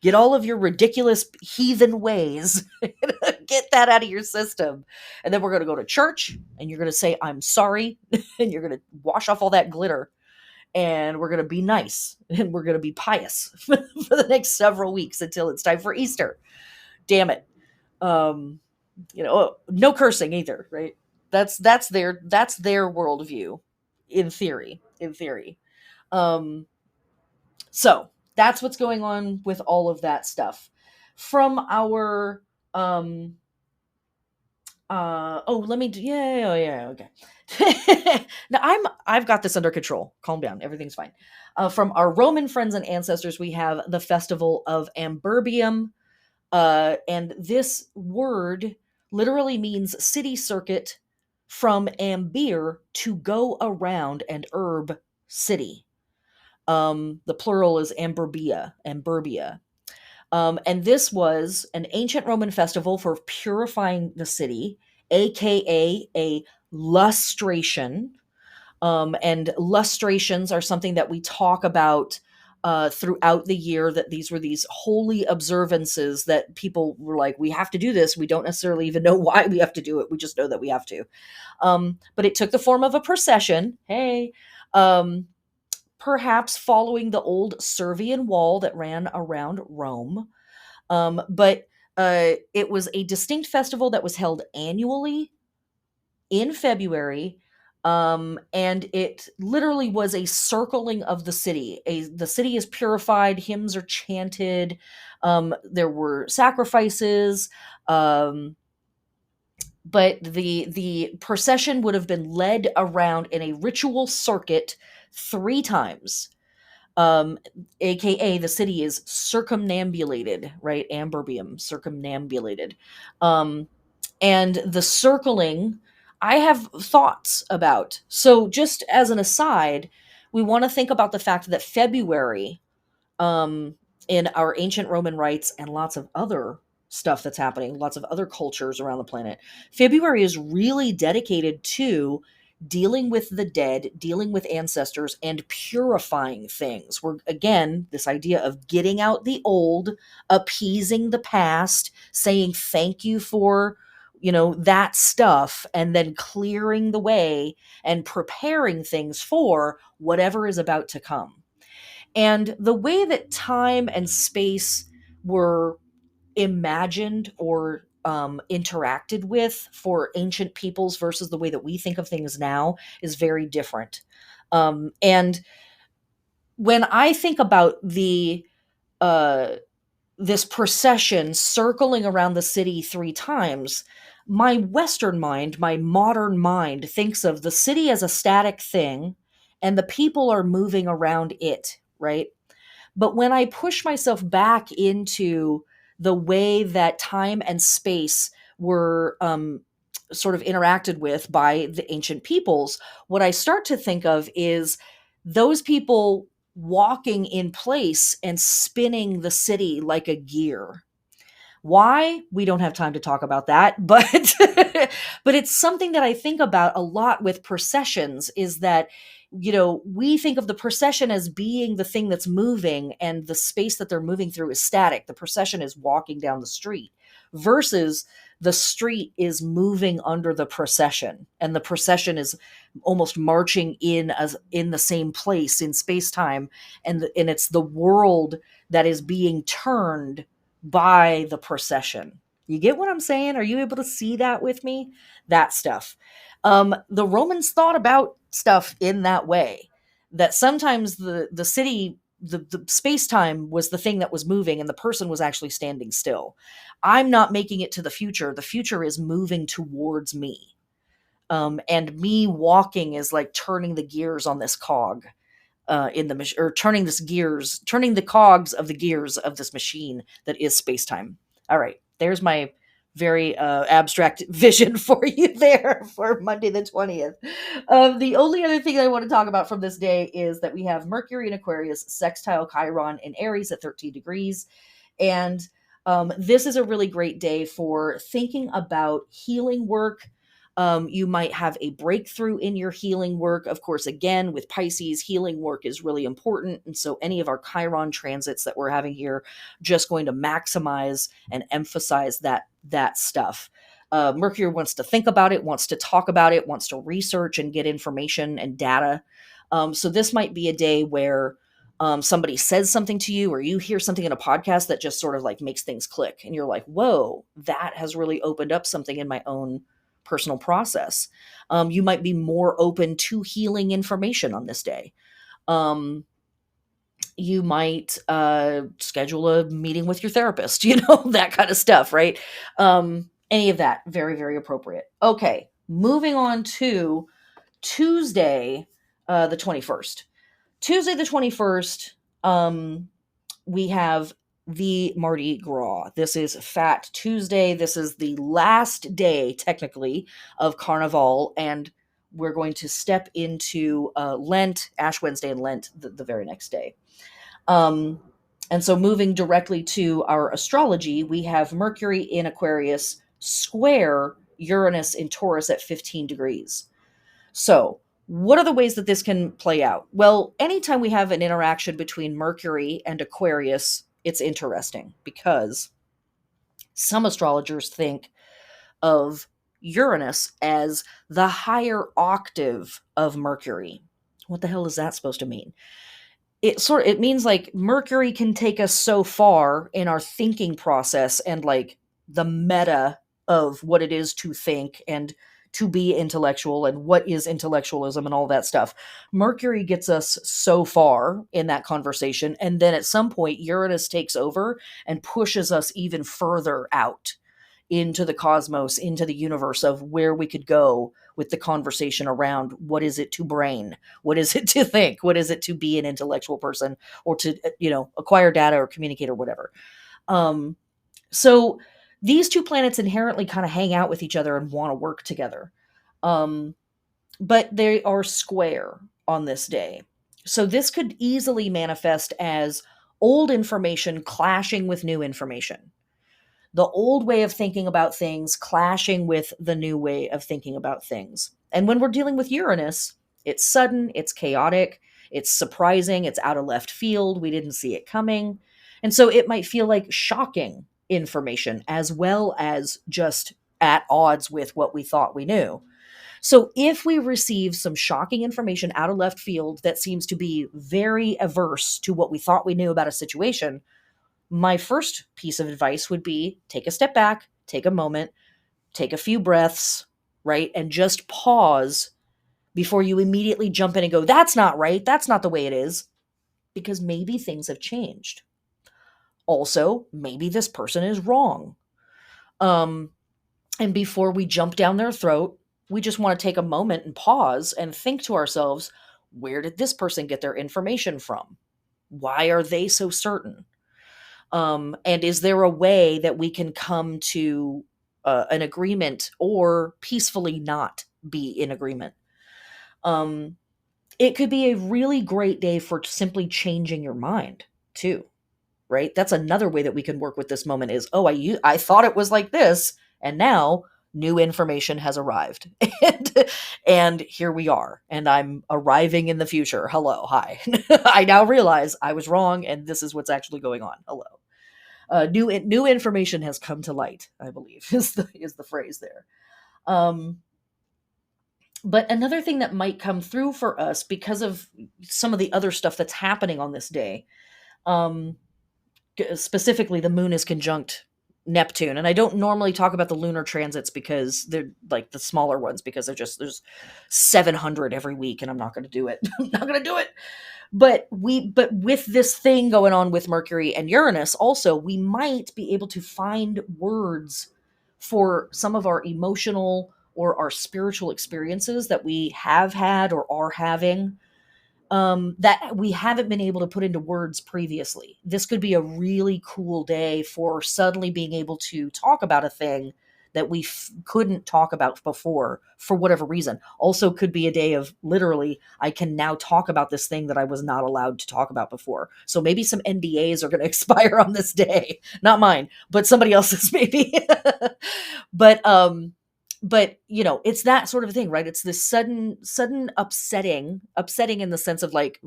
get all of your ridiculous heathen ways, get that out of your system, and then we're going to go to church and you're going to say I'm sorry, and you're going to wash off all that glitter, and we're going to be nice and we're going to be pious for the next several weeks until it's time for Easter. Damn it. um no cursing either, right? That's their worldview, in theory. um so that's what's going on with all of that stuff from our let me do, yeah, okay. Now I've got this under control. Calm down, everything's fine. From our Roman friends and ancestors, we have the festival of Amberbium. And this word literally means city circuit, from ambir, to go around, and herb, city. The plural is amberbia. And this was an ancient Roman festival for purifying the city, aka a lustration. And lustrations are something that we talk about throughout the year, that these were these holy observances that people were like, we have to do this. We don't necessarily even know why we have to do it. We just know that we have to. But it took the form of a procession. Hey, um, perhaps following the old Servian wall that ran around Rome. But it was a distinct festival that was held annually in February. And it literally was a circling of the city. The city is purified, hymns are chanted, there were sacrifices, um, but the procession would have been led around in a ritual circuit 3 times. um aka the city is circumambulated, right? Amberbium, circumambulated. Um and the circling, I have thoughts about. So just as an aside, we want to think about the fact that February, um, in our ancient Roman rites and lots of other stuff that's happening, lots of other cultures around the planet, February is really dedicated to dealing with the dead, dealing with ancestors, and purifying things. We're, again, this idea of getting out the old, appeasing the past, saying thank you for, that stuff, and then clearing the way and preparing things for whatever is about to come. And the way that time and space were imagined or interacted with for ancient peoples versus the way that we think of things now is very different. And when I think about uh, this procession circling around the city 3 times, my Western mind, my modern mind, thinks of the city as a static thing, and the people are moving around it, right? But when I push myself back into the way that time and space were sort of interacted with by the ancient peoples, what I start to think of is those people walking in place and spinning the city like a gear. Why? We don't have time to talk about that, but but it's something that I think about a lot with processions, is that we think of the procession as being the thing that's moving, and the space that they're moving through is static. The procession is walking down the street versus the street is moving under the procession, and the procession is almost marching in as in the same place in space-time, and it's the world that is being turned by the procession. You get what I'm saying? Are you able to see that with me? That stuff. The Romans thought about stuff in that way. That sometimes the city, the space time was the thing that was moving, and the person was actually standing still. I'm not making it to the future. The future is moving towards me. And me walking is like turning the gears on this cog in the machine, or turning the cogs of the gears of this machine that is space time. All right, there's my very abstract vision for you there for Monday the 20th. The only other thing I want to talk about from this day is that we have Mercury in Aquarius sextile Chiron in Aries at 13 degrees. And this is a really great day for thinking about healing work. You might have a breakthrough in your healing work. Of course, again, with Pisces, healing work is really important. And so any of our Chiron transits that we're having here, just going to maximize and emphasize that stuff. Mercury wants to think about it, wants to talk about it, wants to research and get information and data. So this might be a day where somebody says something to you, or you hear something in a podcast that just sort of like makes things click. And you're like, whoa, that has really opened up something in my own personal process. You might be more open to healing information on this day. You might schedule a meeting with your therapist, that kind of stuff, right? Any of that, very, very appropriate. Okay, moving on to Tuesday, the 21st. Tuesday, the 21st, we have the Mardi Gras. This is Fat Tuesday. This is the last day, technically, of Carnival, and we're going to step into Lent, Ash Wednesday, and Lent the very next day. Um, and so, moving directly to our astrology, we have Mercury in Aquarius square Uranus in Taurus at 15 degrees. So, what are the ways that this can play out? Well, anytime we have an interaction between Mercury and Aquarius, it's interesting because some astrologers think of Uranus as the higher octave of Mercury. What the hell is that supposed to mean? It means like Mercury can take us so far in our thinking process and like the meta of what it is to think and to be intellectual and what is intellectualism and all that stuff. Mercury gets us so far in that conversation, and then at some point Uranus takes over and pushes us even further out into the cosmos, into the universe of where we could go with the conversation around what is it to brain, what is it to think, what is it to be an intellectual person or to acquire data or communicate or whatever. So these two planets inherently kind of hang out with each other and want to work together, um, but they are square on this day. So this could easily manifest as old information clashing with new information, the old way of thinking about things clashing with the new way of thinking about things. And when we're dealing with Uranus, it's sudden, it's chaotic, it's surprising, it's out of left field, we didn't see it coming. And so it might feel like shocking information as well as just at odds with what we thought we knew. So if we receive some shocking information out of left field that seems to be very averse to what we thought we knew about a situation, my first piece of advice would be take a step back, take a moment, take a few breaths, right? And just pause before you immediately jump in and go, that's not right. That's not the way it is. Because maybe things have changed. Also, maybe this person is wrong. Um, and before we jump down their throat, we just want to take a moment and pause and think to ourselves, where did this person get their information from? Why are they so certain? And is there a way that we can come to an agreement or peacefully not be in agreement? Um, it could be a really great day for simply changing your mind too, right? That's another way that we can work with this moment is, oh, I thought it was like this, and now new information has arrived. And here we are, and I'm arriving in the future. Hello, hi. I now realize I was wrong, and this is what's actually going on. Hello. New information has come to light, I believe, is the phrase there. Um, but another thing that might come through for us because of some of the other stuff that's happening on this day, um, specifically the moon is conjunct Neptune, and I don't normally talk about the lunar transits because they're like the smaller ones because there's 700 every week, and I'm not going to do it. I'm not going to do it. But with this thing going on with Mercury and Uranus also, we might be able to find words for some of our emotional or our spiritual experiences that we have had or are having, that we haven't been able to put into words previously. This could be a really cool day for suddenly being able to talk about a thing that we couldn't talk about before for whatever reason. Also, could be a day of literally, I can now talk about this thing that I was not allowed to talk about before. So maybe some NDAs are going to expire on this day. Not mine, but somebody else's maybe. but it's that sort of thing, right? It's this sudden upsetting in the sense of like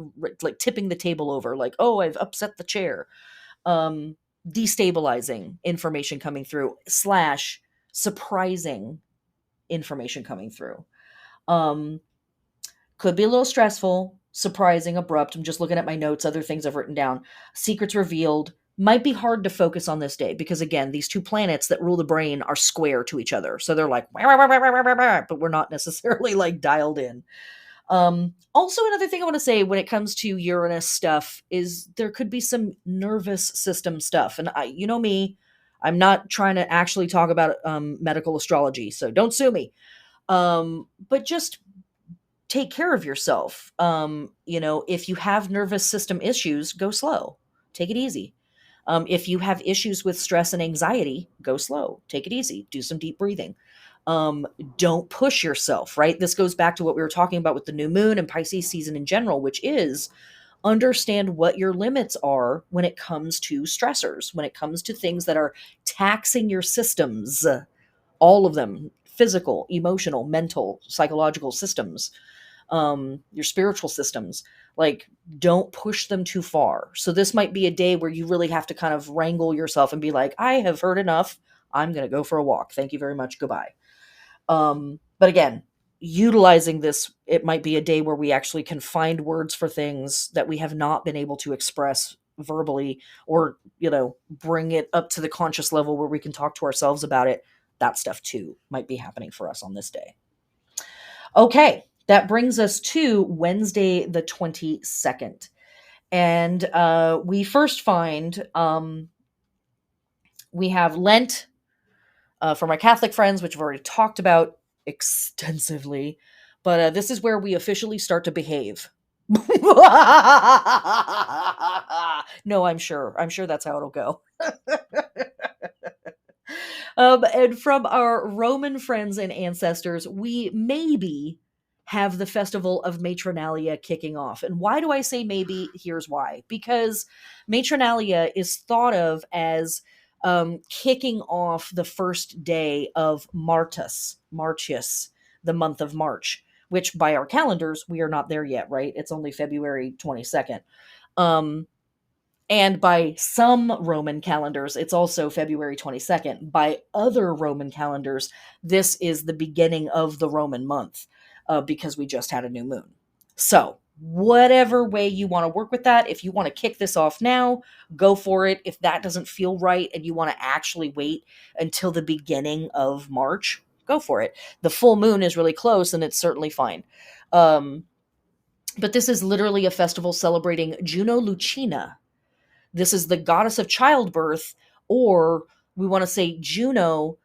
tipping the table over, like, oh, I've upset the chair. um Destabilizing information coming through slash surprising information coming through. um could be a little stressful, surprising, abrupt. I'm just looking at my notes, other things I've written down. Secrets revealed. Might be hard to focus on this day because, again, these two planets that rule the brain are square to each other. So they're like, "Wah, wah, wah, wah, wah, wah, wah," but we're not necessarily like dialed in. Also, another thing I want to say when it comes to Uranus stuff is there could be some nervous system stuff. And you know me, I'm not trying to actually talk about medical astrology, so don't sue me. But just take care of yourself. If you have nervous system issues, go slow. Take it easy. If you have issues with stress and anxiety, go slow. Take it easy. Do some deep breathing. Um, don't push yourself, right? This goes back to what we were talking about with the new moon and Pisces season in general, which is understand what your limits are when it comes to stressors, when it comes to things that are taxing your systems, all of them, physical, emotional, mental, psychological systems, your spiritual systems. Like, don't push them too far. So this might be a day where you really have to kind of wrangle yourself and be like, I have heard enough. I'm going to go for a walk. Thank you very much. Goodbye. But again, utilizing this, it might be a day where we actually can find words for things that we have not been able to express verbally, or, bring it up to the conscious level where we can talk to ourselves about it. That stuff too might be happening for us on this day. Okay, that brings us to Wednesday, the 22nd. And we first find we have Lent for my Catholic friends, which I've already talked about extensively. But this is where we officially start to behave. No, I'm sure. I'm sure that's how it'll go. And from our Roman friends and ancestors, we maybe have the festival of Matronalia kicking off. And why do I say maybe? Here's why. Because Matronalia is thought of as kicking off the first day of Martius, the month of March, which by our calendars, we are not there yet, right? It's only February 22nd. And by some Roman calendars, it's also February 22nd. By other Roman calendars, this is the beginning of the Roman month, because we just had a new moon. So, whatever way you want to work with that, if you want to kick this off now, go for it. If that doesn't feel right and you want to actually wait until the beginning of March, go for it. The full moon is really close, and it's certainly fine. But this is literally a festival celebrating Juno Lucina. This is the goddess of childbirth, or we want to say Juno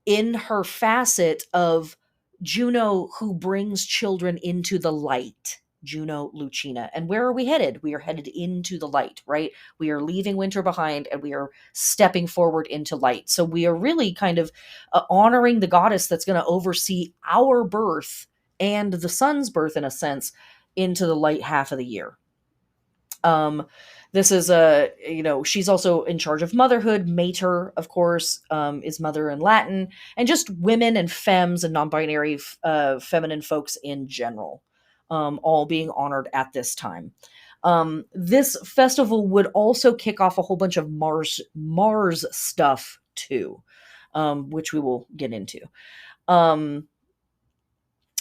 in her facet of Juno who brings children into the light. Juno Lucina. And where are we headed? We are headed into the light, right? We are leaving winter behind and we are stepping forward into light. So we are really kind of honoring the goddess that's going to oversee our birth and the sun's birth, in a sense, into the light half of the year. This is she's also in charge of motherhood. Mater, of course, is mother in Latin, and just women and femmes and non-binary feminine folks in general, all being honored at this time. This festival would also kick off a whole bunch of Mars stuff too, which we will get into.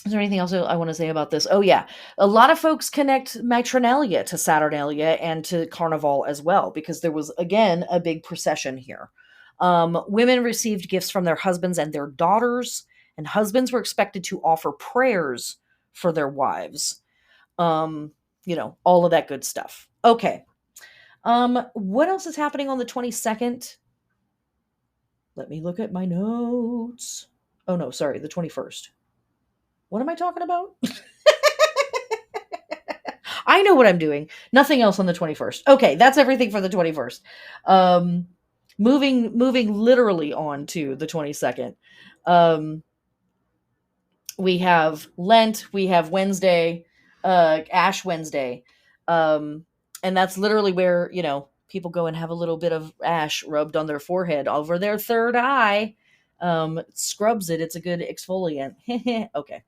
Is there anything else I want to say about this? Oh, yeah. A lot of folks connect Matronalia to Saturnalia and to Carnival as well, because there was, again, a big procession here. Women received gifts from their husbands and their daughters, and husbands were expected to offer prayers for their wives. All of that good stuff. Okay. What else is happening on the 22nd? Let me look at my notes. Oh, no, sorry, the 21st. What am I talking about? I know what I'm doing. Nothing else on the 21st. Okay, that's everything for the 21st. Moving literally on to the 22nd. We have Lent, we have Wednesday, Ash Wednesday. And that's literally where, people go and have a little bit of ash rubbed on their forehead over their third eye. Scrubs it. It's a good exfoliant. Okay.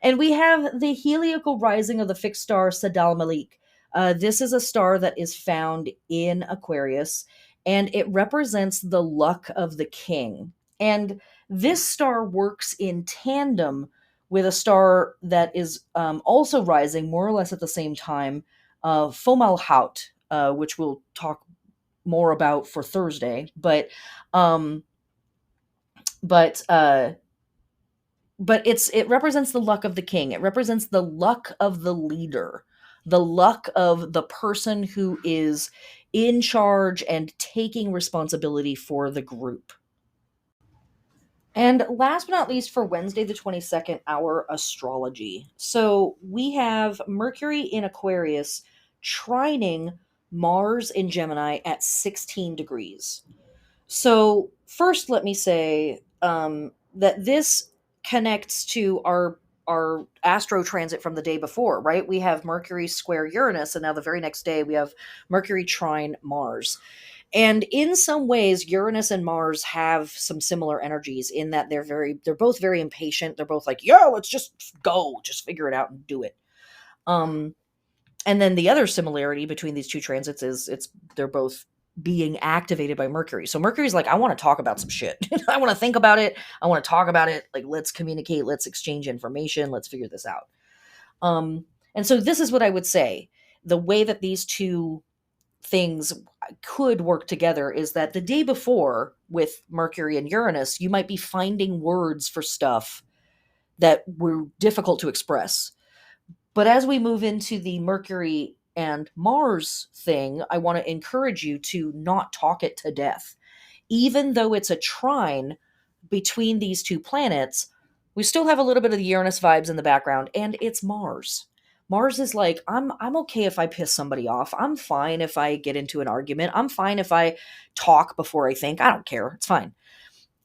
And we have the heliacal rising of the fixed star Sadal Malik. This is a star that is found in Aquarius, and it represents the luck of the king. And this star works in tandem with a star that is also rising more or less at the same time, Fomalhaut, which we'll talk more about for Thursday. But it represents the luck of the king. It represents the luck of the leader, the luck of the person who is in charge and taking responsibility for the group. And last but not least, for Wednesday the 22nd, our astrology. So we have Mercury in Aquarius trining Mars in Gemini at 16 degrees. So first, let me say that this connects to our astro transit from the day before, right? We have Mercury square Uranus, and now the very next day we have Mercury trine Mars. And in some ways, Uranus and Mars have some similar energies in that they're both very impatient. They're both like, yo, let's just go, just figure it out and do it. Um, and then the other similarity between these two transits is they're both being activated by Mercury. So Mercury's like, I want to talk about some shit. I want to think about it. I want to talk about it. Like, let's communicate, let's exchange information, let's figure this out. And so this is what I would say. The way that these two things could work together is that the day before with Mercury and Uranus, you might be finding words for stuff that were difficult to express. But as we move into the Mercury and Mars thing, I want to encourage you to not talk it to death. Even though it's a trine between these two planets, we still have a little bit of the Uranus vibes in the background, and it's Mars. Mars is like, I'm okay if I piss somebody off. I'm fine if I get into an argument. I'm fine if I talk before I think. I don't care. It's fine.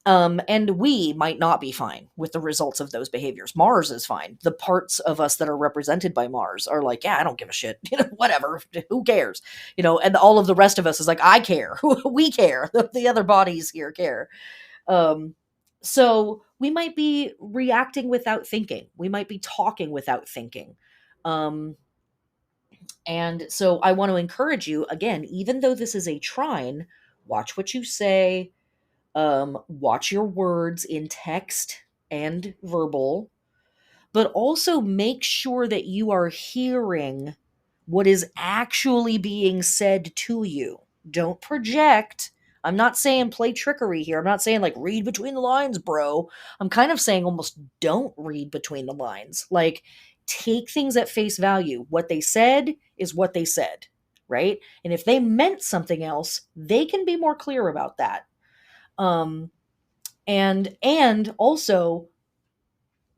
And we might not be fine with the results of those behaviors. Mars is fine. The parts of us that are represented by Mars are like, yeah, I don't give a shit. Whatever. Who cares? And all of the rest of us is like, I care. We care. The other bodies here care. So we might be reacting without thinking. We might be talking without thinking. And so I want to encourage you again, even though this is a trine, watch what you say, watch your words in text and verbal, but also make sure that you are hearing what is actually being said to you. Don't project. I'm not saying play trickery here. I'm not saying like read between the lines, bro. I'm kind of saying almost don't read between the lines. Like take things at face value. What they said is what they said, right? And if they meant something else, they can be more clear about that. And also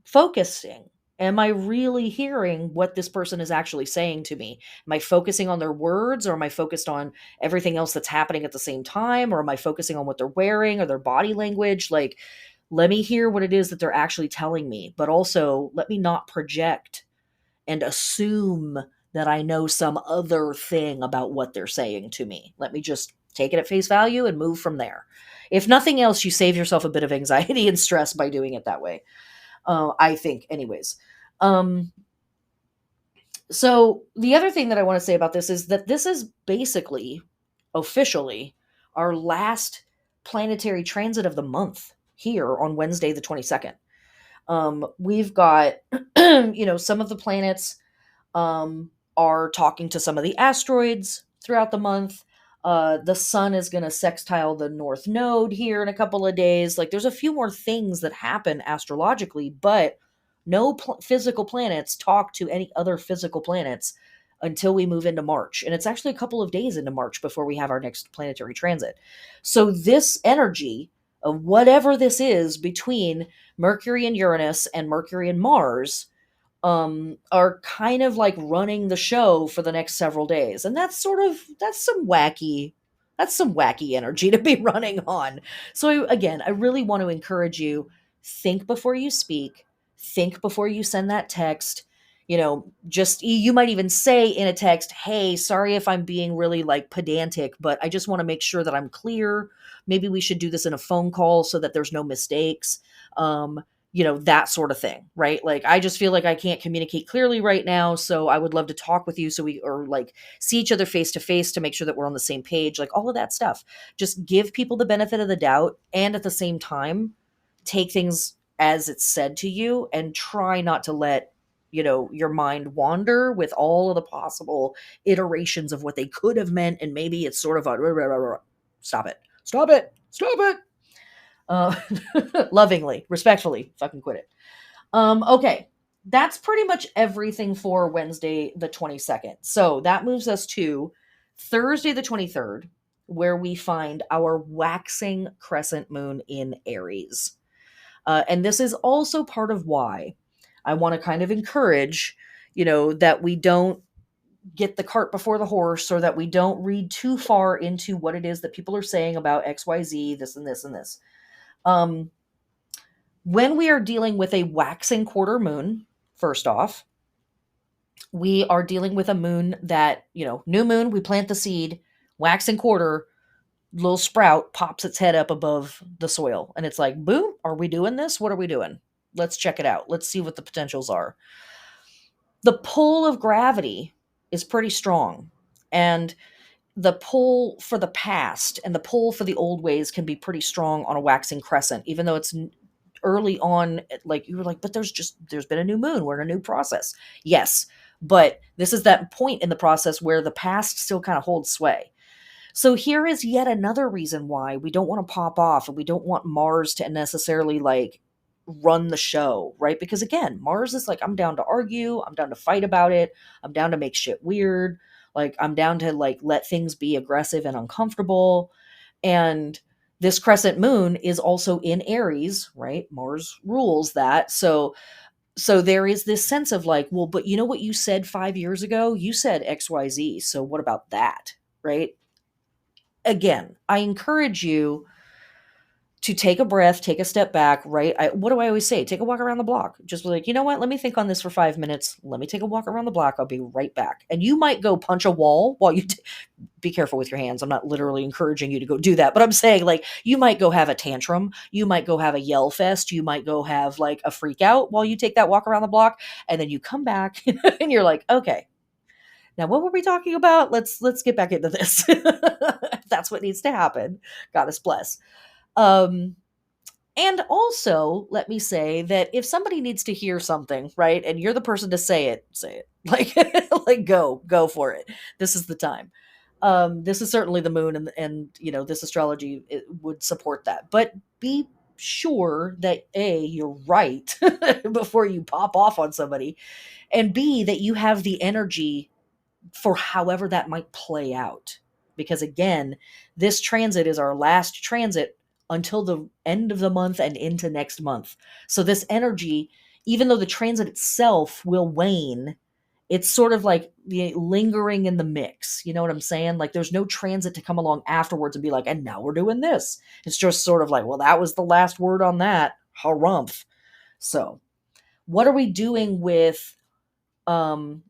focusing. Am I really hearing what this person is actually saying to me? Am I focusing on their words, or am I focused on everything else that's happening at the same time? Or am I focusing on what they're wearing or their body language? Like, let me hear what it is that they're actually telling me, but also let me not project and assume that I know some other thing about what they're saying to me. Let me just take it at face value and move from there. If nothing else, you save yourself a bit of anxiety and stress by doing it that way. I think, anyways. Um, so the other thing that I want to say about this is that this is basically, officially, our last planetary transit of the month here on Wednesday, the 22nd. We've got, some of the planets are talking to some of the asteroids throughout the month. The sun is going to sextile the north node here in a couple of days. Like, there's a few more things that happen astrologically, but no physical planets talk to any other physical planets until we move into March. And it's actually a couple of days into March before we have our next planetary transit. So this energy of whatever this is between Mercury and Uranus and Mercury and Mars are kind of like running the show for the next several days. And that's some wacky energy to be running on. So again, I really want to encourage you, think before you speak, think before you send that text. Just you might even say in a text, hey, sorry if I'm being really like pedantic, but I just want to make sure that I'm clear. Maybe we should do this in a phone call so that there's no mistakes. That sort of thing, right? Like, I just feel like I can't communicate clearly right now. So I would love to talk with you or like see each other face to face to make sure that we're on the same page, like all of that stuff. Just give people the benefit of the doubt. And at the same time, take things as it's said to you and try not to let, your mind wander with all of the possible iterations of what they could have meant. And maybe it's sort of a, stop it, stop it, stop it. Uh, Lovingly, respectfully, fucking quit it. Okay, that's pretty much everything for Wednesday the 22nd. So that moves us to Thursday the 23rd, where we find our waxing crescent moon in Aries. And this is also part of why I want to kind of encourage, that we don't get the cart before the horse, or that we don't read too far into what it is that people are saying about XYZ, this and this and this. When we are dealing with a waxing quarter moon, first off, we are dealing with a moon that, new moon, we plant the seed, waxing quarter, little sprout pops its head up above the soil, and it's like, boom, are we doing this? What are we doing? Let's check it out. Let's see what the potentials are. The pull of gravity is pretty strong. And the pull for the past and the pull for the old ways can be pretty strong on a waxing crescent, even though it's early on. Like, you were like, but there's been a new moon, we're in a new process. Yes, but this is that point in the process where the past still kind of holds sway. So here is yet another reason why we don't want to pop off, and we don't want Mars to necessarily like run the show, right? Because again, Mars is like, I'm down to argue, I'm down to fight about it, I'm down to make shit weird, like I'm down to like let things be aggressive and uncomfortable. And this crescent moon is also in Aries, right? Mars rules that. So there is this sense of like, well, but you know what you said 5 years ago? You said XYZ. So what about that? Right? Again, I encourage you to take a breath, take a step back, right? What do I always say? Take a walk around the block. Just be like, you know what? Let me think on this for 5 minutes. Let me take a walk around the block. I'll be right back. And you might go punch a wall while you be careful with your hands. I'm not literally encouraging you to go do that, but I'm saying like you might go have a tantrum. You might go have a yell fest. You might go have like a freak out while you take that walk around the block. And then you come back and you're like, okay, now what were we talking about? Let's get back into this. That's what needs to happen. Goddess bless. Um, and also, let me say that if somebody needs to hear something, right, and you're the person to say it, say it. Like, like go for it. This is the time. This is certainly the moon, and this astrology it would support that. But be sure that A, you're right before you pop off on somebody, and B, that you have the energy for however that might play out. Because again, this transit is our last transit until the end of the month and into next month. So this energy, even though the transit itself will wane, it's sort of like the lingering in the mix. You know what I'm saying? Like there's no transit to come along afterwards and be like, and now we're doing this. It's just sort of like, well, that was the last word on that. Harumph. So what are we doing with um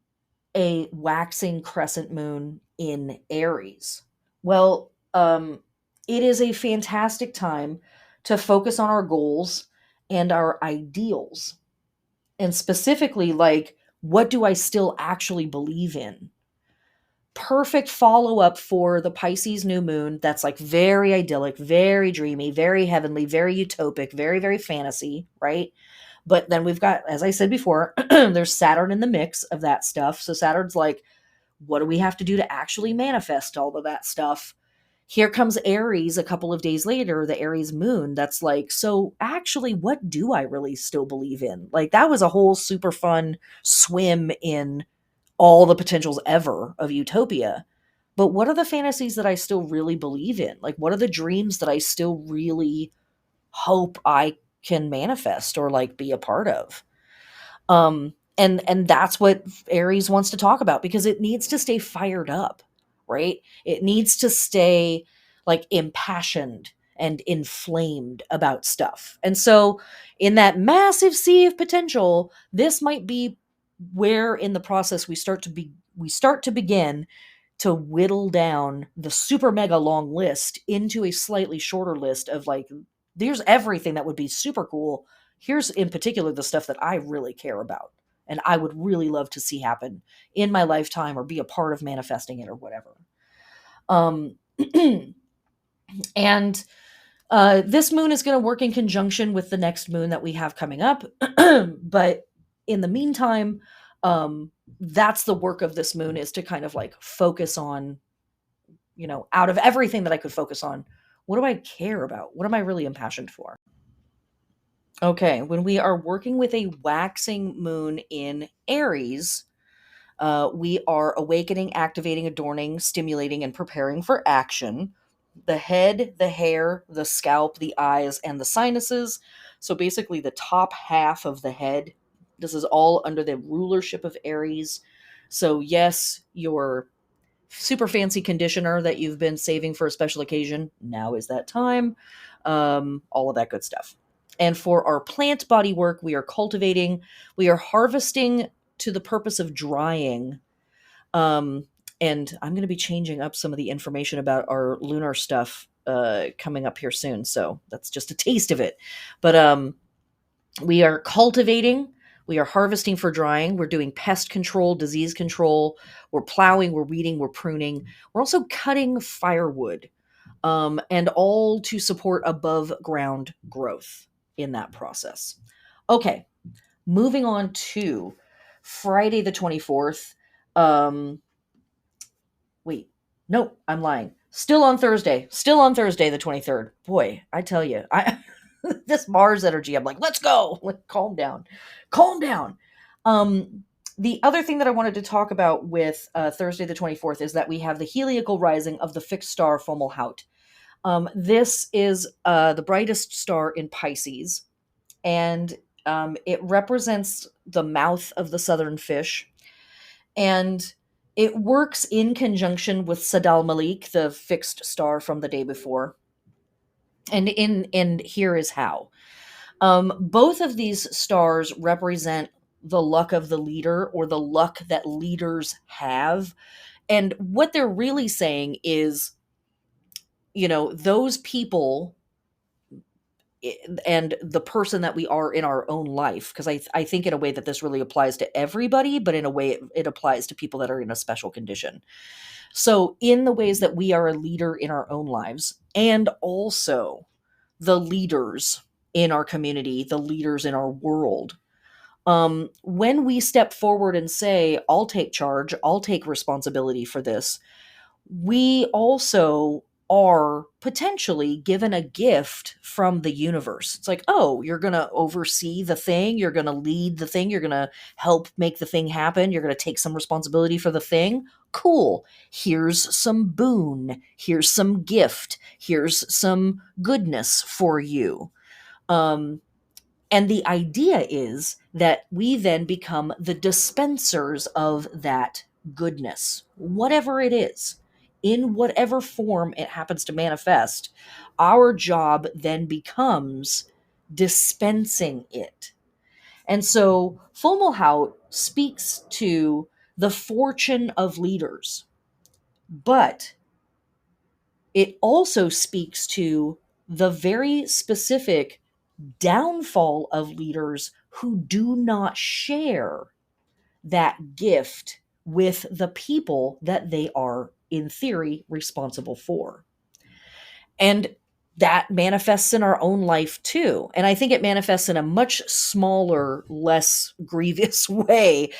a waxing crescent moon in Aries? Well, it is a fantastic time to focus on our goals and our ideals. And specifically, like, what do I still actually believe in? Perfect follow up for the Pisces new moon. That's like very idyllic, very dreamy, very heavenly, very utopic, very, very fantasy, right? But then we've got, as I said before, there's Saturn in the mix of that stuff. So Saturn's like, what do we have to do to actually manifest all of that stuff? Here comes Aries a couple of days later, the Aries moon. That's like, so actually, what do I really still believe in? Like, that was a whole super fun swim in all the potentials ever of utopia. But what are the fantasies that I still really believe in? Like, what are the dreams that I still really hope I can manifest or like be a part of? And that's what Aries wants to talk about, because it needs to stay fired up, right? It needs to stay like impassioned and inflamed about stuff. And so in that massive sea of potential, this might be where in the process we start to begin to whittle down the super mega long list into a slightly shorter list of like, there's everything that would be super cool. Here's in particular the stuff that I really care about and I would really love to see happen in my lifetime or be a part of manifesting it or whatever. Um, and this moon is going to work in conjunction with the next moon that we have coming up. But in the meantime, that's the work of this moon, is to kind of like focus on, out of everything that I could focus on, what do I care about? What am I really impassioned for? Okay, when we are working with a waxing moon in Aries, we are awakening, activating, adorning, stimulating, and preparing for action. The head, the hair, the scalp, the eyes, and the sinuses. So basically, the top half of the head. This is all under the rulership of Aries. So, yes, your super fancy conditioner that you've been saving for a special occasion, now is that time. All of that good stuff. And for our plant body work, we are cultivating, we are harvesting to the purpose of drying, um, And I'm going to be changing up some of the information about our lunar stuff coming up here soon. So that's just a taste of it. But we are cultivating, we are harvesting for drying, we're doing pest control, disease control, we're plowing, we're weeding, we're pruning. We're also cutting firewood, and all to support above ground growth in that process. Okay, moving on to Friday the 24th. Um, Wait, no, I'm lying. Still on Thursday the 23rd. Boy, I tell you, I this Mars energy, I'm like, let's go. Like, calm down. Calm down. Um the other thing that I wanted to talk about with Thursday the 24th is that we have the heliacal rising of the fixed star Fomalhaut. This is the brightest star in Pisces, and it represents the mouth of the southern fish, and it works in conjunction with Sadal Malik, the fixed star from the day before. And here is how. Both of these stars represent the luck of the leader, or the luck that leaders have. And what they're really saying is, those people and the person that we are in our own life, because I think in a way that this really applies to everybody, but in a way it applies to people that are in a special condition. So in the ways that we are a leader in our own lives, and also the leaders in our community, the leaders in our world, when we step forward and say, I'll take charge, I'll take responsibility for this, we also are potentially given a gift from the universe. It's like, oh, you're going to oversee the thing, you're going to lead the thing, you're going to help make the thing happen, you're going to take some responsibility for the thing. Cool. Here's some boon, here's some gift, here's some goodness for you. Um, and the idea is that we then become the dispensers of that goodness, whatever it is, in whatever form it happens to manifest. Our job then becomes dispensing it. And so Fomalhaut speaks to the fortune of leaders, but it also speaks to the very specific downfall of leaders who do not share that gift with the people that they are, in theory, responsible for. And that manifests in our own life too. And I think it manifests in a much smaller, less grievous way.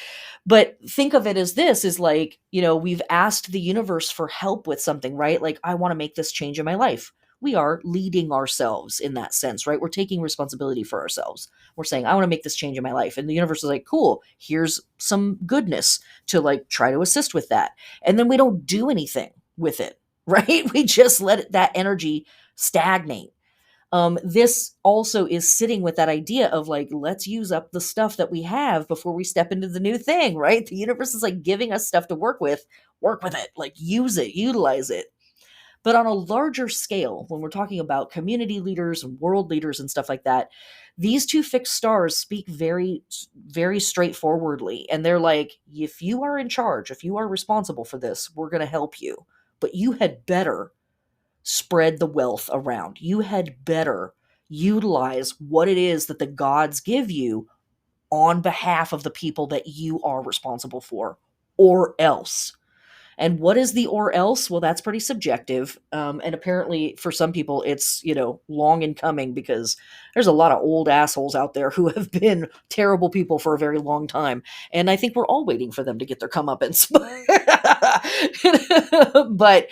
But think of it as this is like, we've asked the universe for help with something, right? Like, I want to make this change in my life. We are leading ourselves in that sense, right? We're taking responsibility for ourselves. We're saying, I want to make this change in my life. And the universe is like, cool, here's some goodness to like try to assist with that. And then we don't do anything with it, right? We just let that energy stagnate. This also is sitting with that idea of like, let's use up the stuff that we have before we step into the new thing, right? The universe is like giving us stuff to work with it, like use it, utilize it. But on a larger scale, when we're talking about community leaders and world leaders and stuff like that, these two fixed stars speak very, very straightforwardly. And they're like, if you are in charge, if you are responsible for this, we're going to help you. But you had better spread the wealth around. You had better utilize what it is that the gods give you on behalf of the people that you are responsible for, or else. And what is the or else? Well, that's pretty subjective. And apparently for some people, it's, long in coming, because there's a lot of old assholes out there who have been terrible people for a very long time. And I think we're all waiting for them to get their comeuppance. But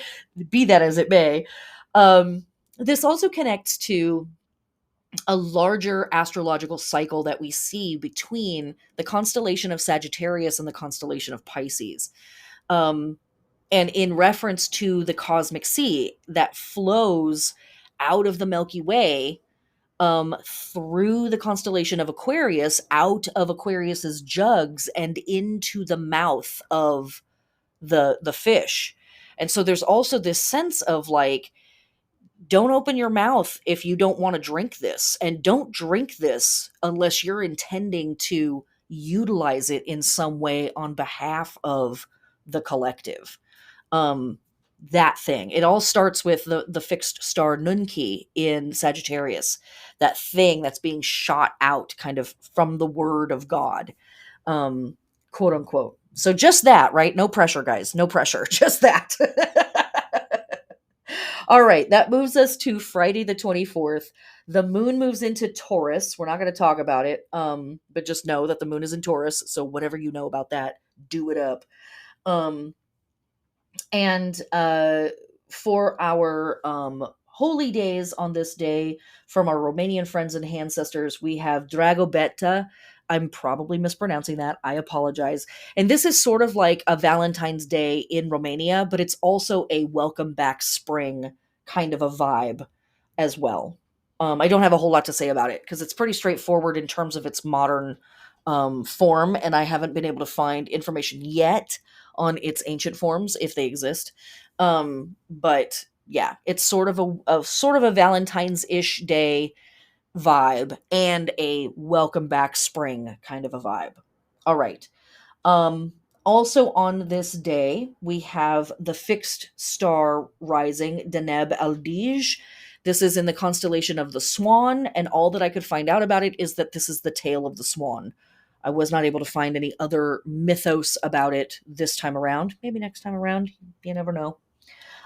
be that as it may, this also connects to a larger astrological cycle that we see between the constellation of Sagittarius and the constellation of Pisces. And in reference to the cosmic sea that flows out of the Milky Way, through the constellation of Aquarius, out of Aquarius's jugs and into the mouth of the fish. And so there's also this sense of like, don't open your mouth if you don't want to drink this, and don't drink this unless you're intending to utilize it in some way on behalf of the collective. Um, that thing. It all starts with the fixed star Nunki in Sagittarius. That thing that's being shot out kind of from the word of God. Um, quote unquote. So just that, right? No pressure, guys. No pressure. Just that. All right, that moves us to Friday the 24th. The moon moves into Taurus. We're not going to talk about it, but just know that the moon is in Taurus. So whatever you know about that, do it up. Um, and for our holy days on this day from our Romanian friends and ancestors, we have Dragobeta. I'm probably mispronouncing that. I apologize. And this is sort of like a Valentine's Day in Romania, but it's also a welcome back spring kind of a vibe as well. I don't have a whole lot to say about it because it's pretty straightforward in terms of its modern form, and I haven't been able to find information yet on its ancient forms if they exist. But yeah, it's sort of a Valentine's-ish day vibe and a welcome back spring kind of a vibe. All right. Um, Also on this day, we have the fixed star rising, Deneb Aldij. This is in the constellation of the Swan, and all that I could find out about it is that this is the tail of the swan. I was not able to find any other mythos about it this time around. Maybe next time around, you never know.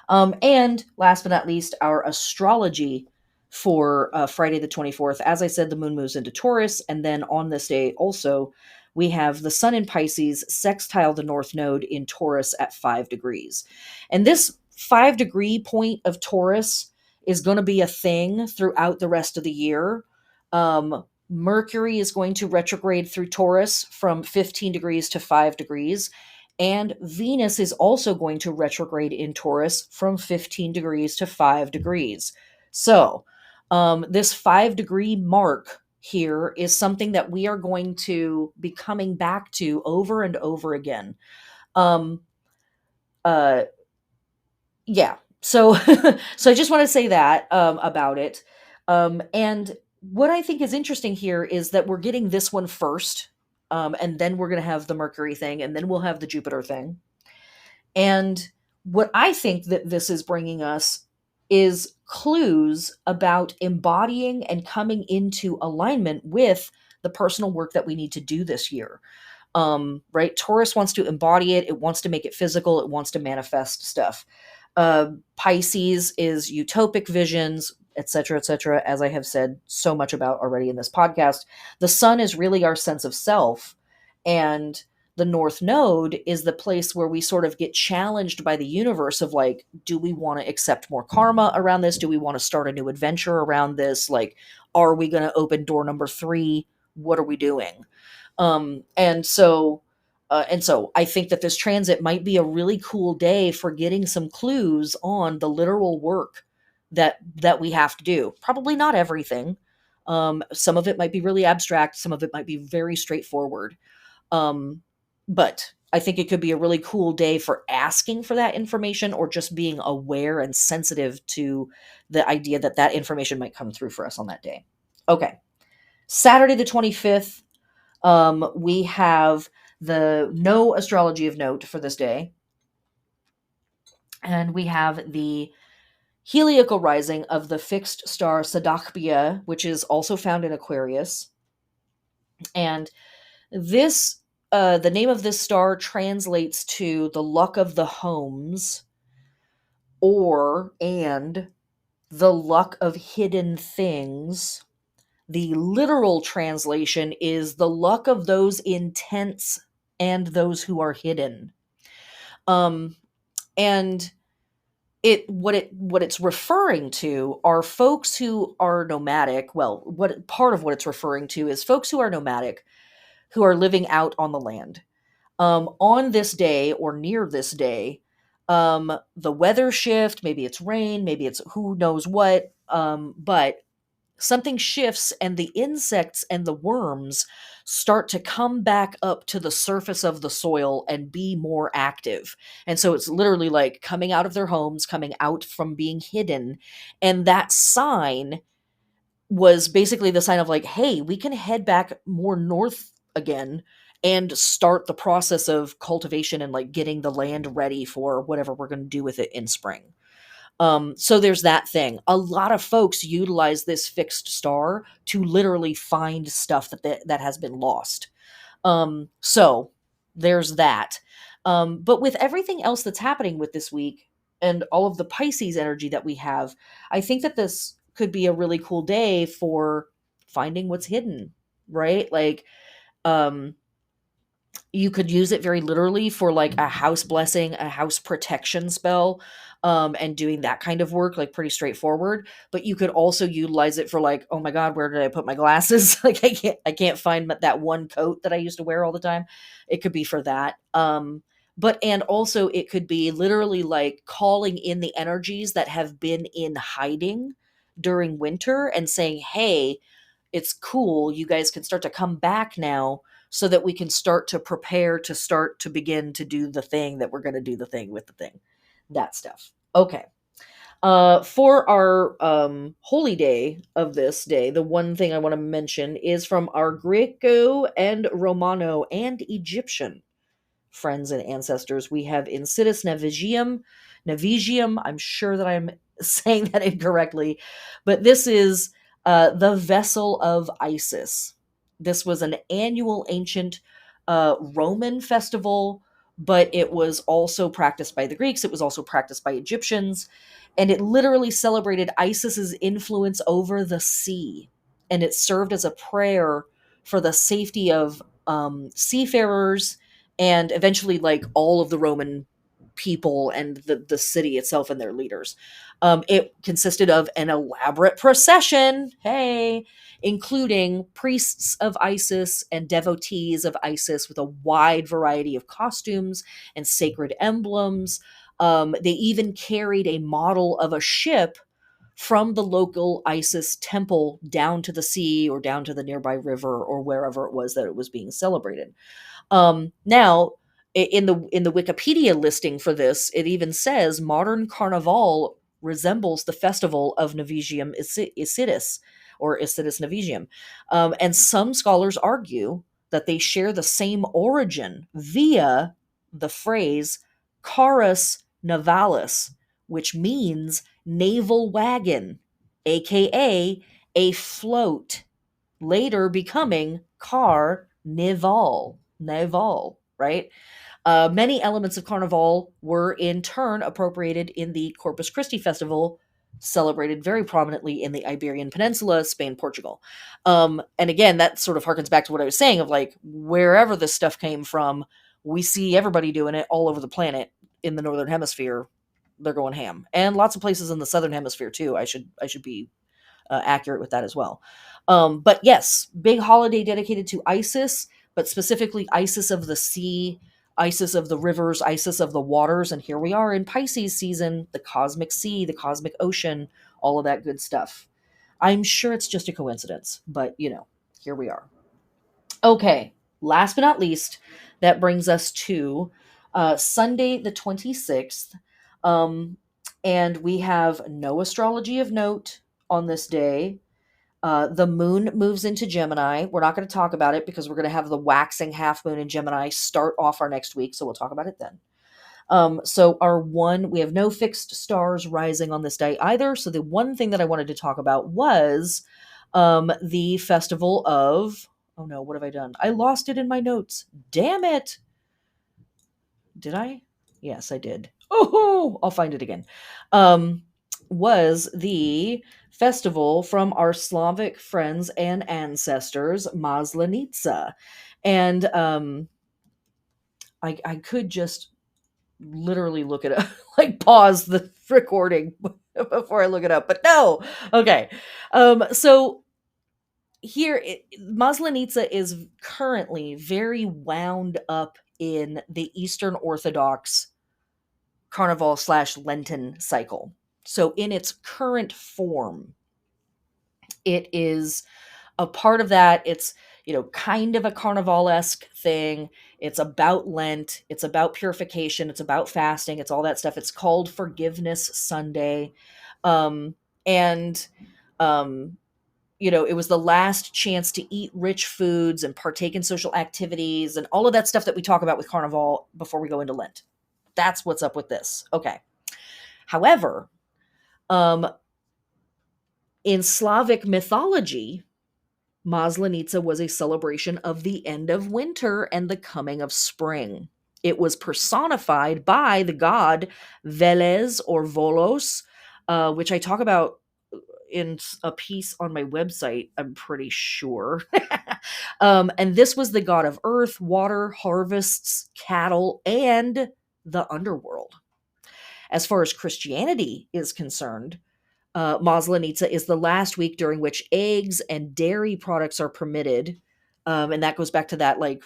And last but not least, our astrology for Friday the 24th. As I said, the moon moves into Taurus. And then on this day, also, we have the sun in Pisces sextile the north node in Taurus at 5 degrees. And this 5 degree point of Taurus is going to be a thing throughout the rest of the year. Mercury is going to retrograde through Taurus from 15 degrees to 5 degrees. And Venus is also going to retrograde in Taurus from 15 degrees to 5 degrees. So, this 5 degree mark here is something that we are going to be coming back to over and over again. Um, uh, yeah. So, so I just want to say that about it. And what I think is interesting here is that we're getting this one first, and then we're going to have the Mercury thing, and then we'll have the Jupiter thing. And what I think that this is bringing us is clues about embodying and coming into alignment with the personal work that we need to do this year. Right? Taurus wants to embody it, it wants to make it physical, it wants to manifest stuff. Pisces is utopic visions, etc., etc., as I have said so much about already in this podcast. The sun is really our sense of self, and the North Node is the place where we sort of get challenged by the universe of like, do we want to accept more karma around this? Do we want to start a new adventure around this? Like, are we going to open door number 3? What are we doing? And so I think that this transit might be a really cool day for getting some clues on the literal work that we have to do. Probably not everything. Some of it might be really abstract. Some of it might be very straightforward. Um, but I think it could be a really cool day for asking for that information or just being aware and sensitive to the idea that that information might come through for us on that day. Okay. Saturday the 25th, we have the no astrology of note for this day. And we have the heliacal rising of the fixed star Sadakbia, which is also found in Aquarius. And this, the name of this star translates to the luck of the homes and the luck of hidden things. The literal translation is the luck of those intense and those who are hidden. Um, and what it's referring to are folks who are nomadic. Well, what part of what it's referring to is folks who are nomadic, who are living out on the land. On this day or near this day, the weather shift, maybe it's rain, maybe it's who knows what, but something shifts and the insects and the worms start to come back up to the surface of the soil and be more active. And so it's literally like coming out of their homes, coming out from being hidden. And that sign was basically the sign of like, hey, we can head back more north again and start the process of cultivation and like getting the land ready for whatever we're going to do with it in spring. So there's that thing. A lot of folks utilize this fixed star to literally find stuff that has been lost. So there's that. But with everything else that's happening with this week and all of the Pisces energy that we have, I think that this could be a really cool day for finding what's hidden, right? Like, um, you could use it very literally for like a house blessing, a house protection spell, and doing that kind of work, like pretty straightforward. But you could also utilize it for like, oh my god, where did I put my glasses? Like I can't find that one coat that I used to wear all the time. It could be for that. But and also it could be literally like calling in the energies that have been in hiding during winter and saying, hey, it's cool. You guys can start to come back now so that we can start to prepare to start to begin to do the thing that we're going to do the thing with the thing. That stuff. Okay. For our holy day of this day, the one thing I want to mention is from our Greco and Romano and Egyptian friends and ancestors. We have Insidious Navigium. Navigium, I'm sure that I'm saying that incorrectly, but this is the vessel of Isis. This was an annual ancient Roman festival, but it was also practiced by the Greeks. It was also practiced by Egyptians, and it literally celebrated Isis's influence over the sea. And it served as a prayer for the safety of seafarers and eventually like all of the Roman people and the city itself and their leaders. It consisted of an elaborate procession, hey, including priests of Isis and devotees of Isis with a wide variety of costumes and sacred emblems. They even carried a model of a ship from the local Isis temple down to the sea or down to the nearby river or wherever it was that it was being celebrated. Now, in the Wikipedia listing for this, it even says modern Carnival resembles the festival of Novitium Isidis or Isidis Novitium, and some scholars argue that they share the same origin via the phrase "carus navalis," which means naval wagon, aka a float, later becoming Naval, right? Many elements of Carnival were in turn appropriated in the Corpus Christi festival, celebrated very prominently in the Iberian Peninsula, Spain, Portugal. And again, that sort of harkens back to what I was saying of like wherever this stuff came from, we see everybody doing it all over the planet in the northern hemisphere. They're going ham, and lots of places in the southern hemisphere too. I should be accurate with that as well. But yes, big holiday dedicated to Isis, but specifically Isis of the sea, Isis of the rivers, Isis of the waters. And here we are in Pisces season, the cosmic sea, the cosmic ocean, all of that good stuff. I'm sure it's just a coincidence, but here we are. Okay, last but not least, that brings us to Sunday the 26th. Um, and we have no astrology of note on this day. The moon moves into Gemini. We're not going to talk about it because we're going to have the waxing half moon in Gemini start off our next week. So we'll talk about it then. So we have no fixed stars rising on this day either. So the one thing that I wanted to talk about was the festival of, oh no, what have I done? I lost it in my notes. Damn it. Did I? Yes, I did. Oh, I'll find it again. Um, was the festival from our Slavic friends and ancestors, Maslenitsa. And I could just literally look it up, like pause the recording before I look it up, but no. Okay. So here, Maslenitsa is currently very wound up in the Eastern Orthodox Carnival / Lenten cycle. So in its current form, it is a part of that. It's, kind of a carnival-esque thing. It's about Lent. It's about purification. It's about fasting. It's all that stuff. It's called Forgiveness Sunday. And, um, it was the last chance to eat rich foods and partake in social activities and all of that stuff that we talk about with Carnival before we go into Lent. That's what's up with this. Okay. However, um, in Slavic mythology, Maslenica was a celebration of the end of winter and the coming of spring. It was personified by the god Veles or Volos, which I talk about in a piece on my website, I'm pretty sure. And this was the god of earth, water, harvests, cattle, and the underworld. As far as Christianity is concerned, Maslenica is the last week during which eggs and dairy products are permitted. And that goes back to that like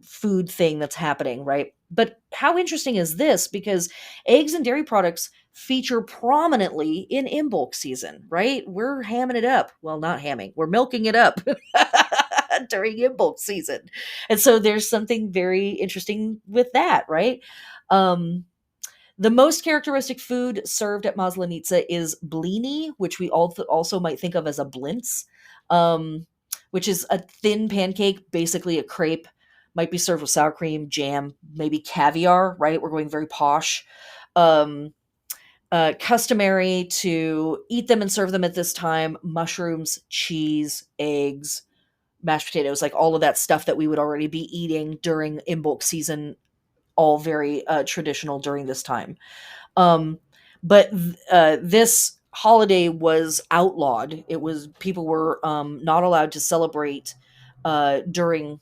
food thing that's happening, right? But how interesting is this? Because eggs and dairy products feature prominently in Imbolc season, right? We're hamming it up. Well, not hamming, we're milking it up during Imbolc season. And so there's something very interesting with that, right? Um, the most characteristic food served at Maslenica is blini, which we also might think of as a blintz, which is a thin pancake, basically a crepe. Might be served with sour cream, jam, maybe caviar, right? We're going very posh. Um, Customary to eat them and serve them at this time: mushrooms, cheese, eggs, mashed potatoes, like all of that stuff that we would already be eating during Imbolc season, all very traditional during this time. Um, but this holiday was outlawed. It was people were not allowed to celebrate during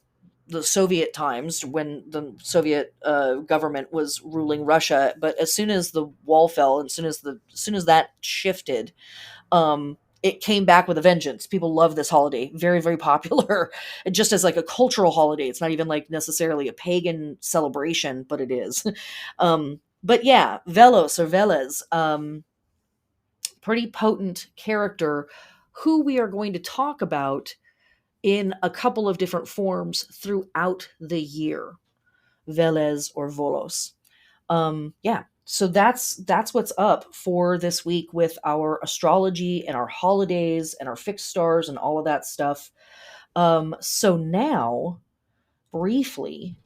the Soviet times when the Soviet government was ruling Russia. But as soon as the wall fell, and as soon as that shifted, it came back with a vengeance. People love this holiday. Very, very popular. Just as like a cultural holiday. It's not even like necessarily a pagan celebration, but it is. But yeah, Velos or Velez, pretty potent character who we are going to talk about in a couple of different forms throughout the year. Velez or Volos. Yeah, so that's what's up for this week with our astrology and our holidays and our fixed stars and all of that stuff. So now, briefly,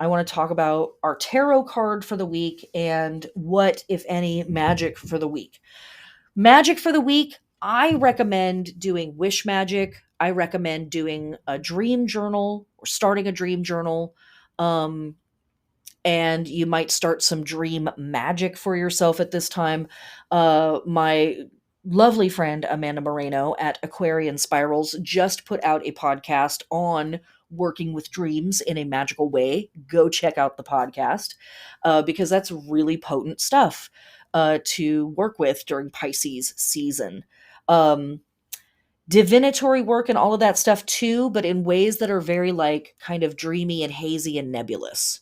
I want to talk about our tarot card for the week and what, if any, magic for the week. Magic for the week, I recommend doing wish magic. I recommend doing a dream journal or starting a dream journal. And you might start some dream magic for yourself at this time. My lovely friend Amanda Moreno at Aquarian Spirals just put out a podcast on working with dreams in a magical way. Go check out the podcast because that's really potent stuff to work with during Pisces season. Divinatory work and all of that stuff too, but in ways that are very like kind of dreamy and hazy and nebulous.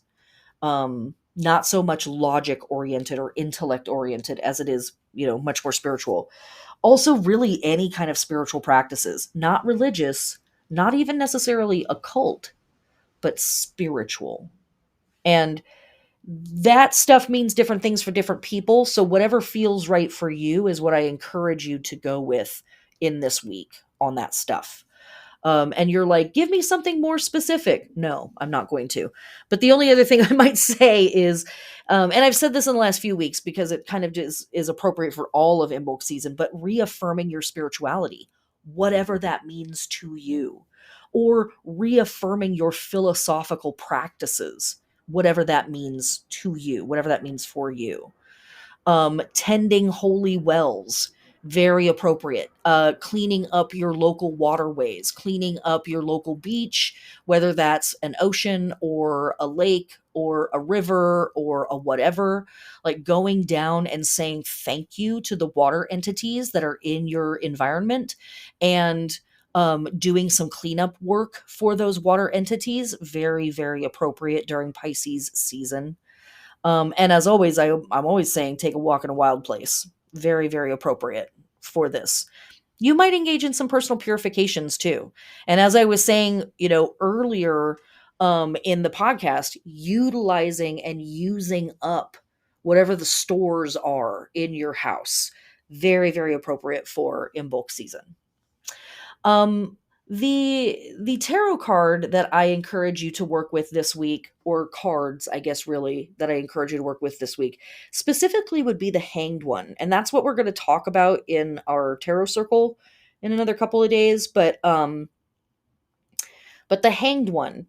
Not so much logic oriented or intellect oriented as it is, much more spiritual. Also, really any kind of spiritual practices, not religious, not even necessarily occult, but spiritual. And that stuff means different things for different people. So, whatever feels right for you is what I encourage you to go with in this week on that stuff. And you're like, give me something more specific. No, I'm not going to. But the only other thing I might say is, and I've said this in the last few weeks because it kind of is appropriate for all of Imbolc season, but reaffirming your spirituality, whatever that means to you, or reaffirming your philosophical practices, whatever that means to you, whatever that means for you. Tending holy wells, very appropriate. Cleaning up your local waterways, cleaning up your local beach, whether that's an ocean or a lake or a river or a whatever, like going down and saying thank you to the water entities that are in your environment and doing some cleanup work for those water entities, very, very appropriate during Pisces season. And as always, I'm always saying take a walk in a wild place. Very, very appropriate for this. You might engage in some personal purifications too. And as I was saying, earlier in the podcast, utilizing and using up whatever the stores are in your house. Very, very appropriate for Imbolc season. Um, the tarot card that I encourage you to work with this week, or cards, I guess, really, that I encourage you to work with this week, specifically would be the Hanged One, and that's what we're going to talk about in our tarot circle in another couple of days. But the Hanged One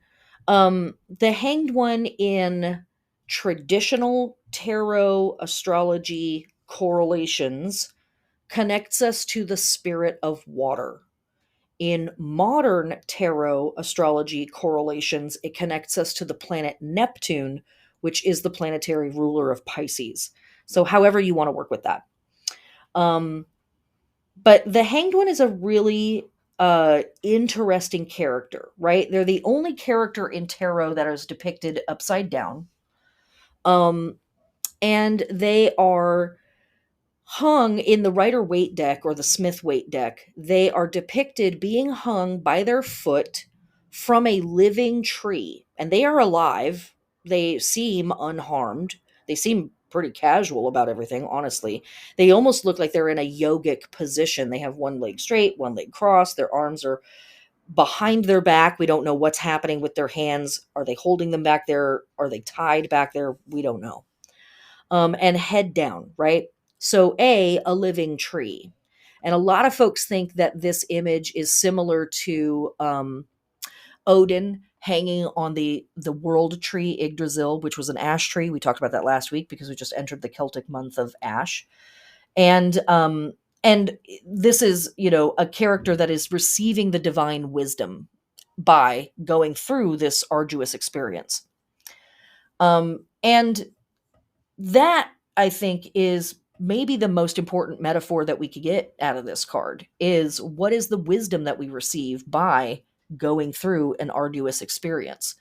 in traditional tarot astrology correlations connects us to the spirit of water. In modern tarot astrology correlations, it connects us to the planet Neptune, which is the planetary ruler of Pisces. So, however you want to work with that. Um, but the Hanged One is a really interesting character, right? They're the only character in tarot that is depicted upside down. Um, and they are hung in the Rider Waite deck or the Smith Waite deck. They are depicted being hung by their foot from a living tree, and they are alive. They seem unharmed. They seem pretty casual about everything, honestly. They almost look like they're in a yogic position. They have one leg straight, one leg crossed. Their arms are behind their back. We don't know what's happening with their hands. Are they holding them back there? Are they tied back there? We don't know. And head down, right? So, a living tree. And a lot of folks think that this image is similar to Odin hanging on the world tree Yggdrasil, which was an ash tree. We talked about that last week because we just entered the Celtic month of ash. And this is, a character that is receiving the divine wisdom by going through this arduous experience. And that, I think, is maybe the most important metaphor that we could get out of this card is what is the wisdom that we receive by going through an arduous experience?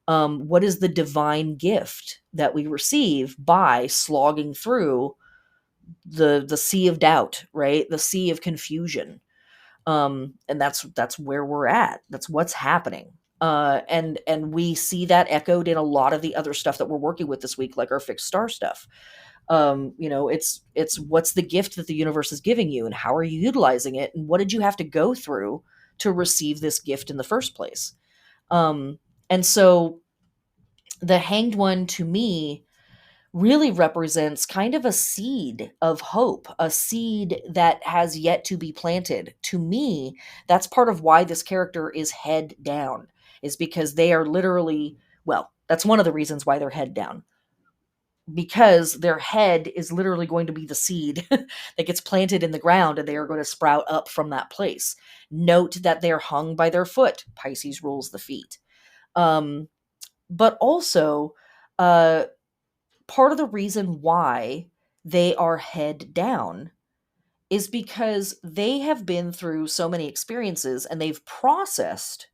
What is the divine gift that we receive by slogging through the sea of doubt, right? The sea of confusion. And that's where we're at. That's what's happening. And we see that echoed in a lot of the other stuff that we're working with this week, like our fixed star stuff. It's what's the gift that the universe is giving you, and how are you utilizing it, and what did you have to go through to receive this gift in the first place? And so the Hanged One, to me, really represents kind of a seed of hope, a seed that has yet to be planted. To me, that's part of why this character is head down, is because they are literally, well, that's one of the reasons why they're head down. Because their head is literally going to be the seed that gets planted in the ground, and they are going to sprout up from that place. Note that they're hung by their foot. Pisces rules the feet. But also, uh, part of the reason why they are head down is because they have been through so many experiences and they've processed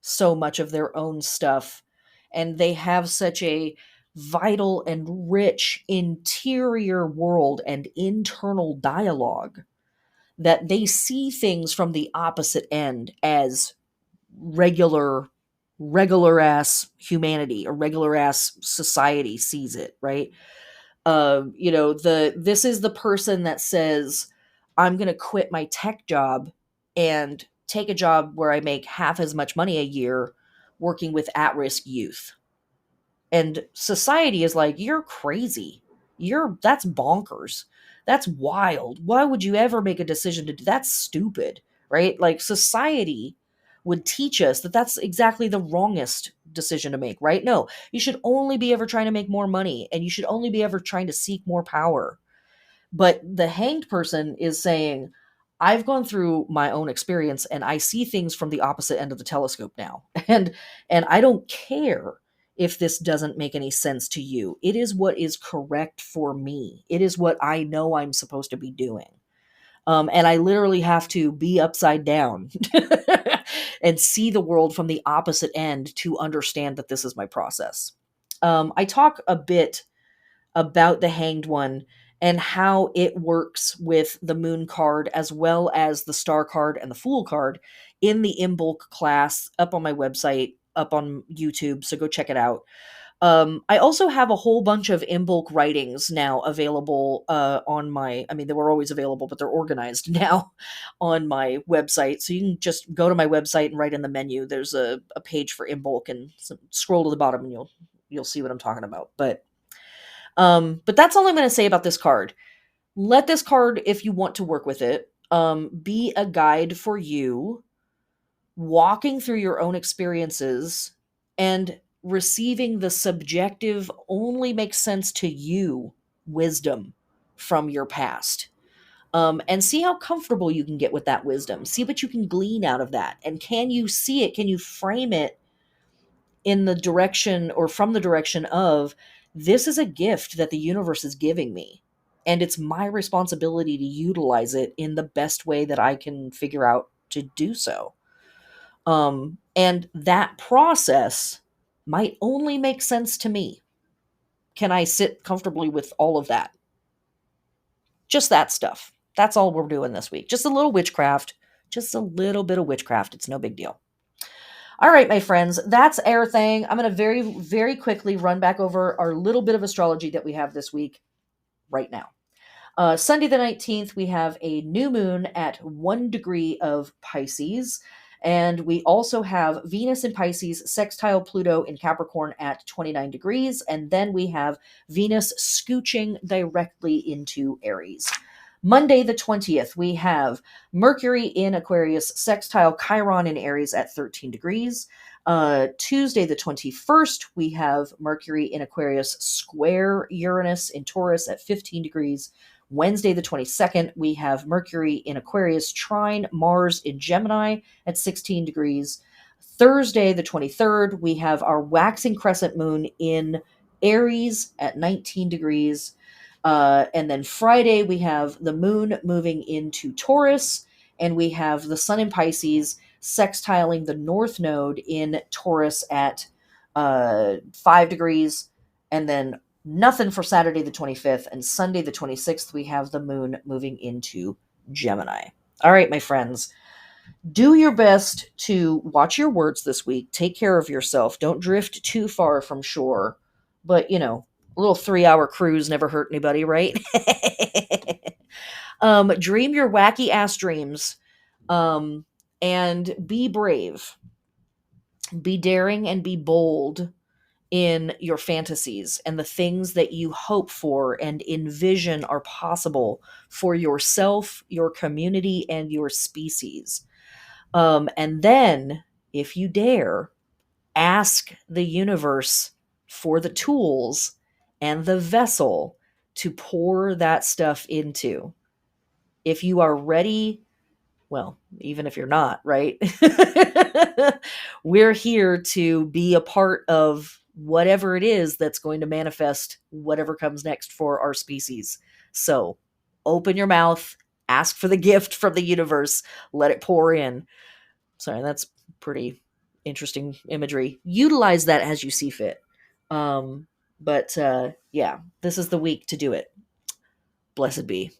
so much of their own stuff, and they have such a vital and rich interior world and internal dialogue that they see things from the opposite end as regular ass humanity or regular ass society sees it, right? This is the person that says, I'm going to quit my tech job and take a job where I make half as much money a year working with at-risk youth. And society is like, you're crazy. That's bonkers. That's wild. Why would you ever make a decision to do that's stupid, right? Like, society would teach us that that's exactly the wrongest decision to make, right? No, you should only be ever trying to make more money, and you should only be ever trying to seek more power. But the hanged person is saying, I've gone through my own experience and I see things from the opposite end of the telescope now. And I don't care if this doesn't make any sense to you. It is what is correct for me. It is what I know I'm supposed to be doing. And I literally have to be upside down and see the world from the opposite end to understand that this is my process. I talk a bit about the Hanged One and how it works with the Moon card as well as the Star card and the Fool card in the Imbolc class up on my website, up on YouTube. So go check it out. I also have a whole bunch of Imbolc writings now available on my. I mean, they were always available, but they're organized now on my website. So you can just go to my website and right in the menu, there's a page for Imbolc, and scroll to the bottom, and you'll see what I'm talking about. But that's all I'm going to say about this card. Let this card, if you want to work with it, be a guide for you walking through your own experiences and receiving the subjective, only makes sense to you wisdom from your past. And see how comfortable you can get with that wisdom. See what you can glean out of that. And can you see it? Can you frame it in the direction, or from the direction of, this is a gift that the universe is giving me, and it's my responsibility to utilize it in the best way that I can figure out to do so. And that process might only make sense to me. Can I sit comfortably with all of that? Just that stuff. That's all we're doing this week. Just a little witchcraft. Just a little bit of witchcraft. It's no big deal. All right, my friends, that's Air Thing. I'm going to very, very quickly run back over our little bit of astrology that we have this week right now. Sunday the 19th, we have a new moon at 1 degree of Pisces. And we also have Venus in Pisces sextile Pluto in Capricorn at 29 degrees. And then we have Venus scooching directly into Aries. Monday the 20th, we have Mercury in Aquarius sextile Chiron in Aries at 13 degrees. Tuesday the 21st, we have Mercury in Aquarius square Uranus in Taurus at 15 degrees. Wednesday, the 22nd, we have Mercury in Aquarius trine Mars in Gemini at 16 degrees. Thursday, the 23rd, we have our waxing crescent moon in Aries at 19 degrees. And then Friday, we have the moon moving into Taurus, and we have the sun in Pisces sextiling the north node in Taurus at 5 degrees. And then nothing for Saturday the 25th, and Sunday the 26th, we have the moon moving into Gemini. All right, my friends, do your best to watch your words this week. Take care of yourself. Don't drift too far from shore. But, a little 3-hour cruise never hurt anybody, right? Dream your wacky ass dreams. And be brave. Be daring and be bold in your fantasies and the things that you hope for and envision are possible for yourself, your community, and your species. And then, if you dare, ask the universe for the tools and the vessel to pour that stuff into. If you are ready, well, even if you're not, right? We're here to be a part of whatever it is that's going to manifest whatever comes next for our species. So open your mouth, ask for the gift from the universe, let it pour in. Sorry, that's pretty interesting imagery. Utilize that as you see fit. But yeah, this is the week to do it. Blessed be.